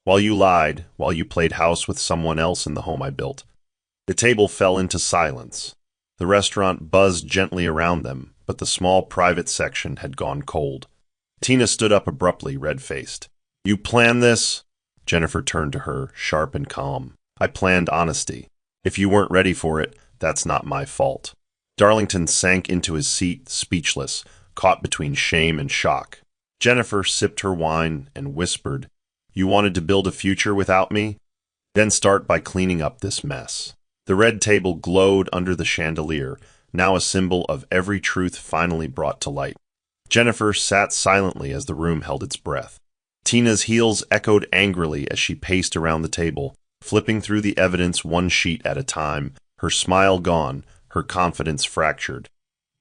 While you lied, while you played house with someone else in the home I built." The table fell into silence. The restaurant buzzed gently around them, but the small private section had gone cold. Tina stood up abruptly, red-faced. "You planned this?" Jennifer turned to her, sharp and calm. "I planned honesty. If you weren't ready for it, that's not my fault." Darlington sank into his seat, speechless, caught between shame and shock. Jennifer sipped her wine and whispered, "You wanted to build a future without me? Then start by cleaning up this mess." The red table glowed under the chandelier, now a symbol of every truth finally brought to light. Jennifer sat silently as the room held its breath. Tina's heels echoed angrily as she paced around the table, flipping through the evidence one sheet at a time, her smile gone, her confidence fractured.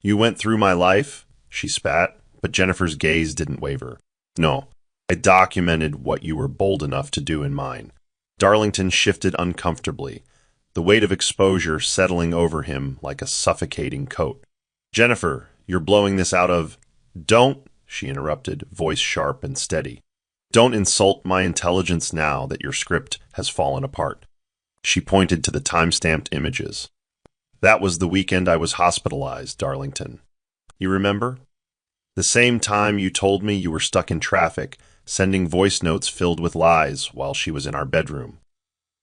"You went through my life?" she spat, but Jennifer's gaze didn't waver. "No, I documented what you were bold enough to do in mine." Darlington shifted uncomfortably, the weight of exposure settling over him like a suffocating coat. "Jennifer, you're blowing this out of—" "Don't," she interrupted, voice sharp and steady. "Don't insult my intelligence now that your script has fallen apart." She pointed to the time-stamped images. "That was the weekend I was hospitalized, Darlington. You remember? The same time you told me you were stuck in traffic, sending voice notes filled with lies while she was in our bedroom."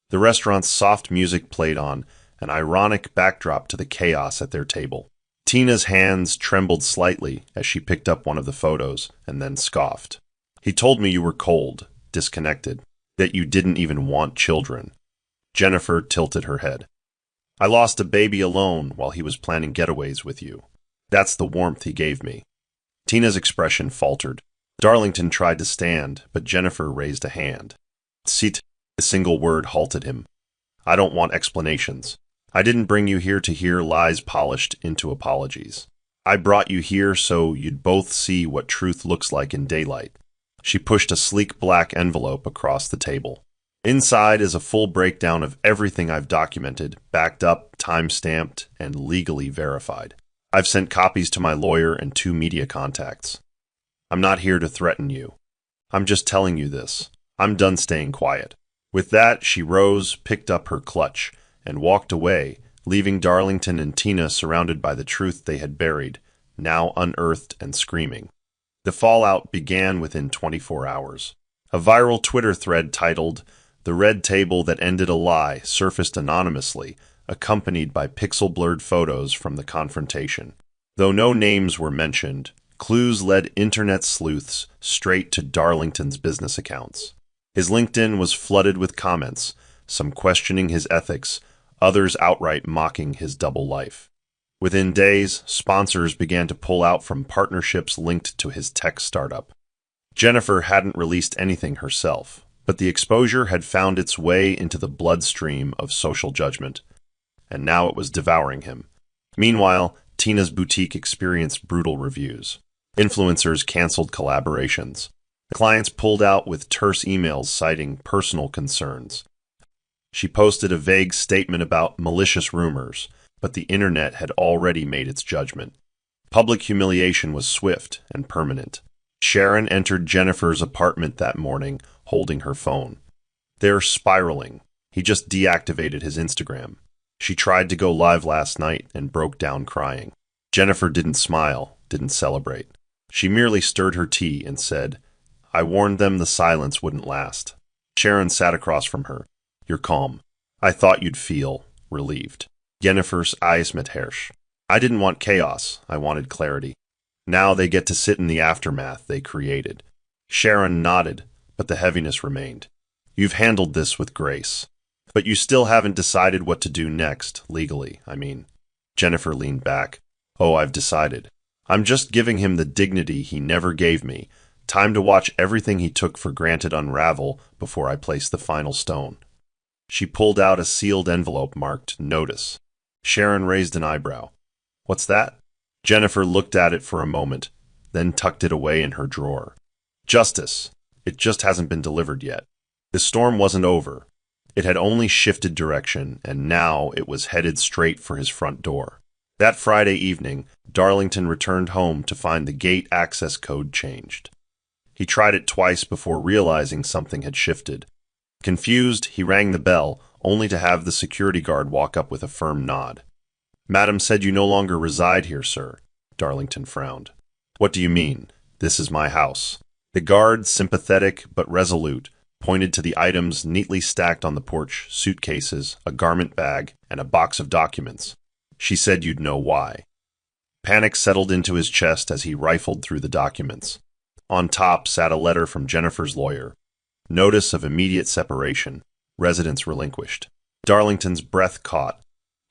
The restaurant's soft music played on, an ironic backdrop to the chaos at their table. Tina's hands trembled slightly as she picked up one of the photos and then scoffed. "He told me you were cold, disconnected, that you didn't even want children." Jennifer tilted her head. "I lost a baby alone while he was planning getaways with you. That's the warmth he gave me." Tina's expression faltered. Darlington tried to stand, but Jennifer raised a hand. "Sit." A single word halted him. "I don't want explanations. I didn't bring you here to hear lies polished into apologies. I brought you here so you'd both see what truth looks like in daylight." She pushed a sleek black envelope across the table. "Inside is a full breakdown of everything I've documented, backed up, time-stamped, and legally verified. I've sent copies to my lawyer and 2 media contacts. I'm not here to threaten you. I'm just telling you this. I'm done staying quiet." With that, she rose, picked up her clutch, and walked away, leaving Darlington and Tina surrounded by the truth they had buried, now unearthed and screaming. The fallout began within 24 hours. A viral Twitter thread titled, "The Red Table That Ended a Lie" surfaced anonymously, accompanied by pixel-blurred photos from the confrontation. Though no names were mentioned, clues led internet sleuths straight to Darlington's business accounts. His LinkedIn was flooded with comments, some questioning his ethics, others outright mocking his double life. Within days, sponsors began to pull out from partnerships linked to his tech startup. Jennifer hadn't released anything herself, but the exposure had found its way into the bloodstream of social judgment, and now it was devouring him. Meanwhile, Tina's boutique experienced brutal reviews. Influencers canceled collaborations. Clients pulled out with terse emails citing personal concerns. She posted a vague statement about malicious rumors, but the internet had already made its judgment. Public humiliation was swift and permanent. Sharon entered Jennifer's apartment that morning, holding her phone. They're spiraling. He just deactivated his Instagram. She tried to go live last night and broke down crying. Jennifer didn't smile, didn't celebrate. She merely stirred her tea and said, "I warned them the silence wouldn't last." Sharon sat across from her. "You're calm. I thought you'd feel relieved." Jennifer's eyes met hers. "I didn't want chaos. I wanted clarity. Now they get to sit in the aftermath they created." Sharon nodded, but the heaviness remained. "You've handled this with grace. But you still haven't decided what to do next, legally, I mean." Jennifer leaned back. "Oh, I've decided. I'm just giving him the dignity he never gave me. Time to watch everything he took for granted unravel before I place the final stone." She pulled out a sealed envelope marked Notice. Sharon raised an eyebrow. "What's that?" Jennifer looked at it for a moment, then tucked it away in her drawer. "Justice. It just hasn't been delivered yet." The storm wasn't over. It had only shifted direction, and now it was headed straight for his front door. That Friday evening, Darlington returned home to find the gate access code changed. He tried it twice before realizing something had shifted. Confused, he rang the bell, only to have the security guard walk up with a firm nod. "Madam said you no longer reside here, sir." Darlington frowned. "What do you mean? This is my house." The guard, sympathetic but resolute, pointed to the items neatly stacked on the porch: suitcases, a garment bag, and a box of documents. "She said you'd know why." Panic settled into his chest as he rifled through the documents. On top sat a letter from Jennifer's lawyer. Notice of immediate separation. Residence relinquished. Darlington's breath caught.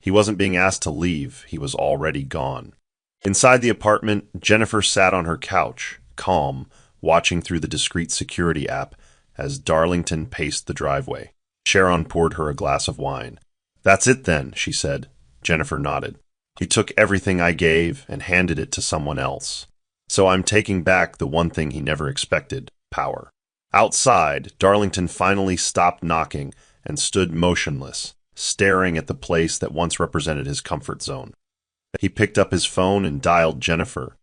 He wasn't being asked to leave. He was already gone. Inside the apartment, Jennifer sat on her couch, calm, watching through the discreet security app as Darlington paced the driveway. Sharon poured her a glass of wine. "That's it then," she said. Jennifer nodded. "He took everything I gave and handed it to someone else. So I'm taking back the one thing he never expected: power." Outside, Darlington finally stopped knocking and stood motionless, staring at the place that once represented his comfort zone. He picked up his phone and dialed Jennifer,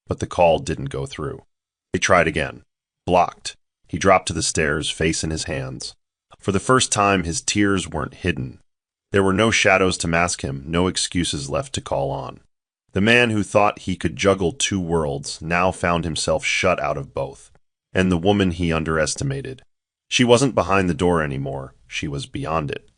but the call didn't go through. He tried again. Blocked. He dropped to the stairs, face in his hands. For the first time, his tears weren't hidden. There were no shadows to mask him, no excuses left to call on. The man who thought he could juggle two worlds now found himself shut out of both. And the woman he underestimated. She wasn't behind the door anymore. She was beyond it.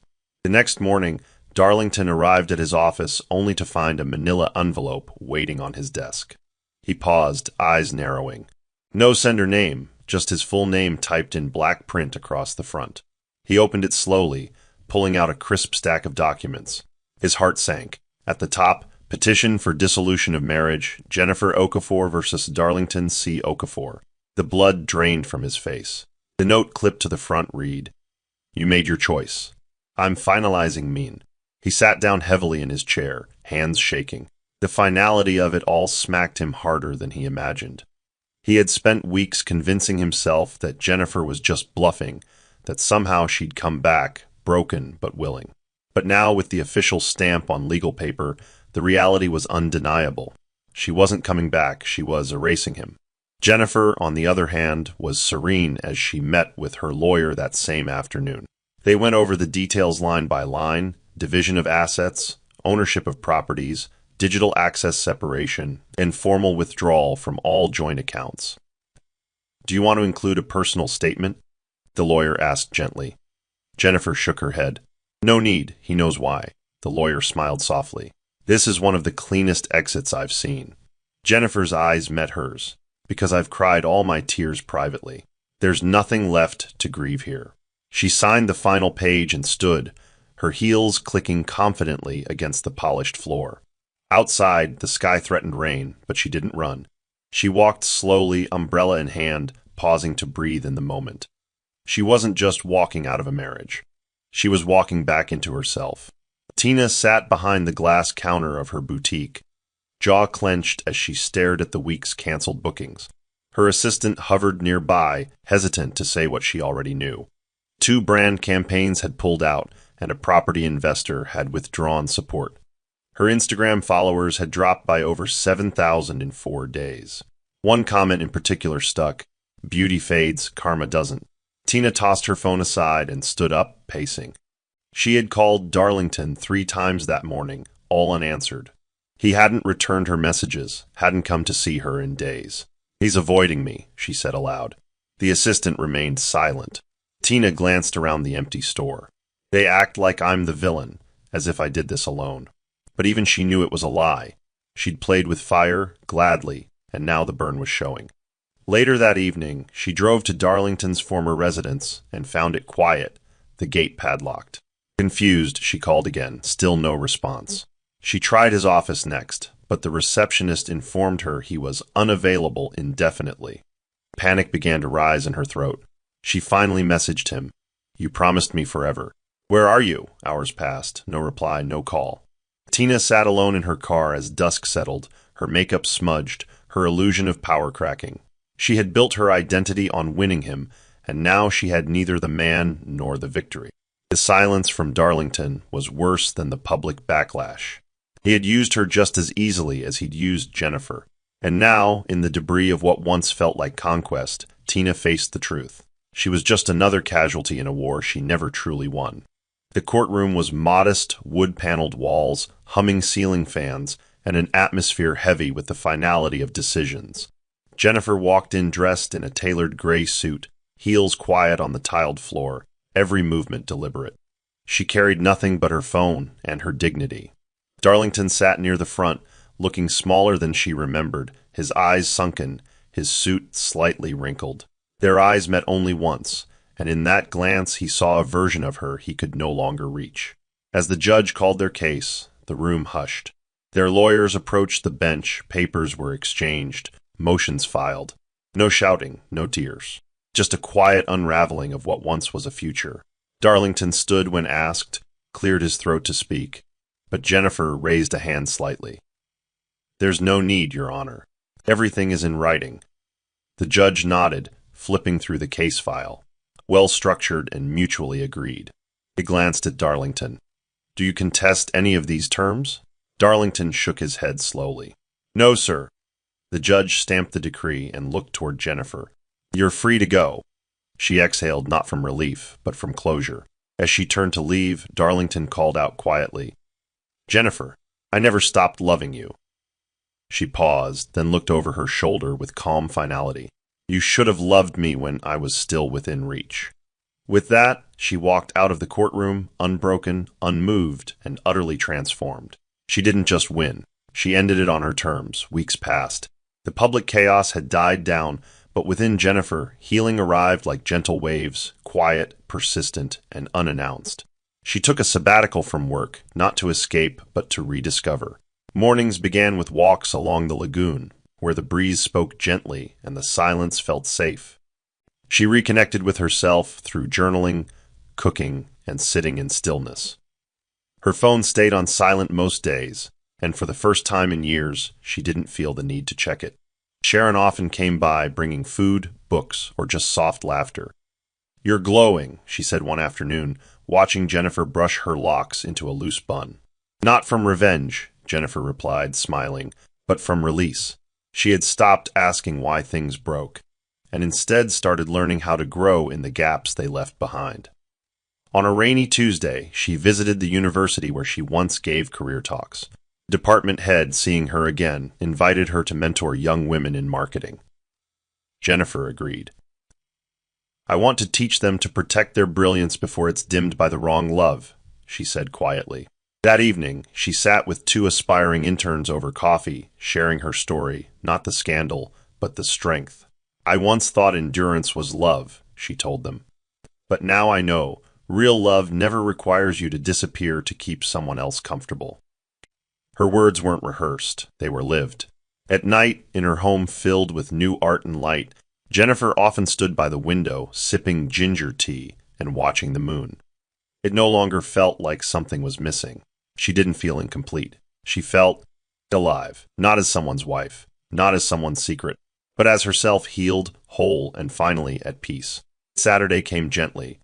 The next morning, Darlington arrived at his office only to find a manila envelope waiting on his desk. He paused, eyes narrowing. No sender name, just his full name typed in black print across the front. He opened it slowly, pulling out a crisp stack of documents. His heart sank. At the top, petition for dissolution of marriage, Jennifer Okafor versus Darlington C. Okafor. The blood drained from his face. The note clipped to the front read, "You made your choice. I'm finalizing mean." He sat down heavily in his chair, hands shaking. The finality of it all smacked him harder than he imagined. He had spent weeks convincing himself that Jennifer was just bluffing, that somehow she'd come back, broken but willing. But now, with the official stamp on legal paper, the reality was undeniable. She wasn't coming back, she was erasing him. Jennifer, on the other hand, was serene as she met with her lawyer that same afternoon. They went over the details line by line: division of assets, ownership of properties, digital access separation, and formal withdrawal from all joint accounts. "Do you want to include a personal statement?" the lawyer asked gently. Jennifer shook her head. "No need, he knows why." The lawyer smiled softly. "This is one of the cleanest exits I've seen." Jennifer's eyes met hers. "Because I've cried all my tears privately. There's nothing left to grieve here." She signed the final page and stood, her heels clicking confidently against the polished floor. Outside, the sky threatened rain, but she didn't run. She walked slowly, umbrella in hand, pausing to breathe in the moment. She wasn't just walking out of a marriage. She was walking back into herself. Tina sat behind the glass counter of her boutique, jaw clenched as she stared at the week's canceled bookings. Her assistant hovered nearby, hesitant to say what she already knew. 2 brand campaigns had pulled out, and a property investor had withdrawn support. Her Instagram followers had dropped by over 7,000 in 4 days. One comment in particular stuck: "Beauty fades, karma doesn't." Tina tossed her phone aside and stood up, pacing. She had called Darlington 3 times that morning, all unanswered. He hadn't returned her messages, hadn't come to see her in days. "He's avoiding me," she said aloud. The assistant remained silent. Tina glanced around the empty store. "They act like I'm the villain, as if I did this alone." But even she knew it was a lie. She'd played with fire, gladly, and now the burn was showing. Later that evening, she drove to Darlington's former residence and found it quiet, the gate padlocked. Confused, she called again, still no response. She tried his office next, but the receptionist informed her he was unavailable indefinitely. Panic began to rise in her throat. She finally messaged him. "You promised me forever." "Where are you?" Hours passed. No reply, no call. Tina sat alone in her car as dusk settled, her makeup smudged, her illusion of power cracking. She had built her identity on winning him, and now she had neither the man nor the victory. The silence from Darlington was worse than the public backlash. He had used her just as easily as he'd used Jennifer. And now, in the debris of what once felt like conquest, Tina faced the truth. She was just another casualty in a war she never truly won. The courtroom was modest, wood-paneled walls, humming ceiling fans, and an atmosphere heavy with the finality of decisions. Jennifer walked in dressed in a tailored gray suit, heels quiet on the tiled floor, every movement deliberate. She carried nothing but her phone and her dignity. Darlington sat near the front, looking smaller than she remembered, his eyes sunken, his suit slightly wrinkled. Their eyes met only once, and in that glance he saw a version of her he could no longer reach. As the judge called their case, the room hushed. Their lawyers approached the bench, papers were exchanged, motions filed. No shouting, no tears. Just a quiet unraveling of what once was a future. Darlington stood when asked, cleared his throat to speak, but Jennifer raised a hand slightly. "There's no need, Your Honor. Everything is in writing." The judge nodded, flipping through the case file. Well-structured and mutually agreed. He glanced at Darlington. "Do you contest any of these terms?" Darlington shook his head slowly. "No, sir." The judge stamped the decree and looked toward Jennifer. "You're free to go." She exhaled not from relief, but from closure. As she turned to leave, Darlington called out quietly, "Jennifer, I never stopped loving you." She paused, then looked over her shoulder with calm finality. "You should have loved me when I was still within reach." With that, she walked out of the courtroom, unbroken, unmoved, and utterly transformed. She didn't just win. She ended it on her terms. Weeks passed. The public chaos had died down, but within Jennifer, healing arrived like gentle waves, quiet, persistent, and unannounced. She took a sabbatical from work, not to escape, but to rediscover. Mornings began with walks along the lagoon, where the breeze spoke gently and the silence felt safe. She reconnected with herself through journaling, cooking, and sitting in stillness. Her phone stayed on silent most days, and for the first time in years, she didn't feel the need to check it. Sharon often came by, bringing food, books, or just soft laughter. "You're glowing," she said one afternoon, watching Jennifer brush her locks into a loose bun. "Not from revenge," Jennifer replied, smiling, "but from release." She had stopped asking why things broke, and instead started learning how to grow in the gaps they left behind. On a rainy Tuesday, she visited the university where she once gave career talks. Department head, seeing her again, invited her to mentor young women in marketing. Jennifer agreed. "I want to teach them to protect their brilliance before it's dimmed by the wrong love," she said quietly. That evening, she sat with 2 aspiring interns over coffee, sharing her story, not the scandal, but the strength. "I once thought endurance was love," she told them. "But now I know, real love never requires you to disappear to keep someone else comfortable." Her words weren't rehearsed, they were lived. At night, in her home filled with new art and light, Jennifer often stood by the window, sipping ginger tea and watching the moon. It no longer felt like something was missing. She didn't feel incomplete. She felt alive, not as someone's wife, not as someone's secret, but as herself healed, whole, and finally at peace. Saturday came gently,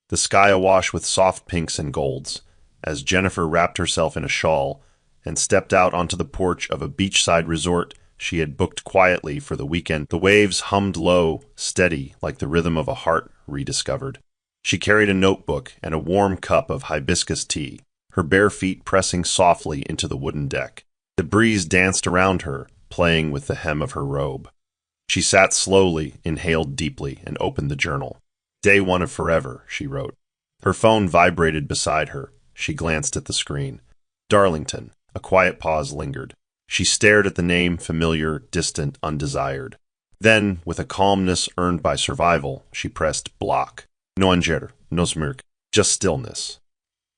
the sky awash with soft pinks and golds, as Jennifer wrapped herself in a shawl and stepped out onto the porch of a beachside resort she had booked quietly for the weekend. The waves hummed low, steady, like the rhythm of a heart rediscovered. She carried a notebook and a warm cup of hibiscus tea, her bare feet pressing softly into the wooden deck. The breeze danced around her, playing with the hem of her robe. She sat slowly, inhaled deeply, and opened the journal. Day 1 of forever, she wrote. Her phone vibrated beside her. She glanced at the screen. Darlington. A quiet pause lingered. She stared at the name, familiar, distant, undesired. Then, with a calmness earned by survival, she pressed block. No anger, no smirk, just stillness.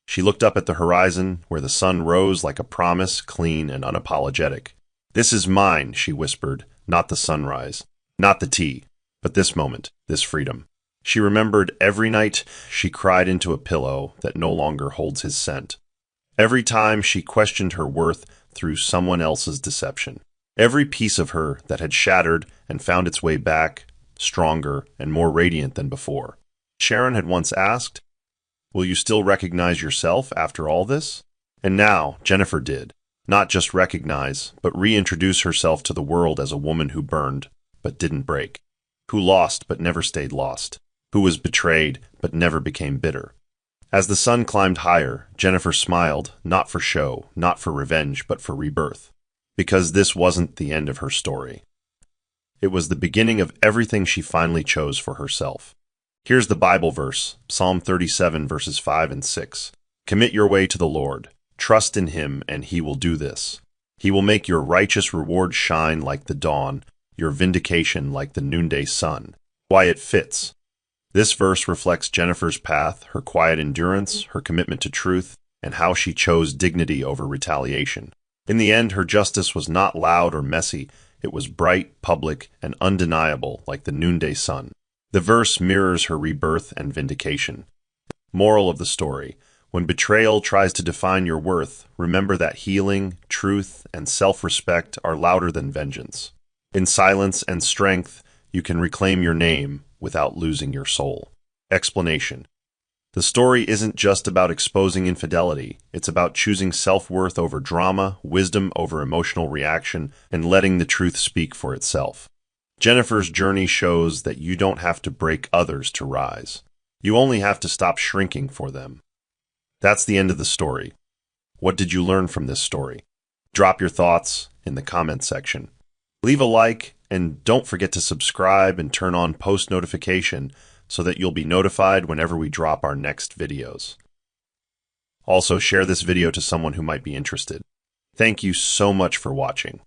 She looked up at the horizon, where the sun rose like a promise, clean and unapologetic. This is mine, she whispered, not the sunrise, not the tea, but this moment, this freedom. She remembered every night she cried into a pillow that no longer holds his scent. Every time she questioned her worth through someone else's deception. Every piece of her that had shattered and found its way back, stronger and more radiant than before. Sharon had once asked, "Will you still recognize yourself after all this?" And now Jennifer did. Not just recognize, but reintroduce herself to the world as a woman who burned, but didn't break. Who lost, but never stayed lost. Who was betrayed, but never became bitter. As the sun climbed higher, Jennifer smiled, not for show, not for revenge, but for rebirth. Because this wasn't the end of her story. It was the beginning of everything she finally chose for herself. Here's the Bible verse, Psalm 37, verses 5 and 6. Commit your way to the Lord. Trust in Him, and He will do this. He will make your righteous reward shine like the dawn, your vindication like the noonday sun. Why it fits. This verse reflects Jennifer's path, her quiet endurance, her commitment to truth, and how she chose dignity over retaliation. In the end, her justice was not loud or messy. It was bright, public, and undeniable like the noonday sun. The verse mirrors her rebirth and vindication. Moral of the story: when betrayal tries to define your worth, remember that healing, truth, and self-respect are louder than vengeance. In silence and strength, you can reclaim your name without losing your soul. Explanation: the story isn't just about exposing infidelity. It's about choosing self-worth over drama, wisdom over emotional reaction, and letting the truth speak for itself. Jennifer's journey shows that you don't have to break others to rise. You only have to stop shrinking for them. That's the end of the story. What did you learn from this story? Drop your thoughts in the comment section. Leave a like, and don't forget to subscribe and turn on post notification so that you'll be notified whenever we drop our next videos. Also, share this video to someone who might be interested. Thank you so much for watching.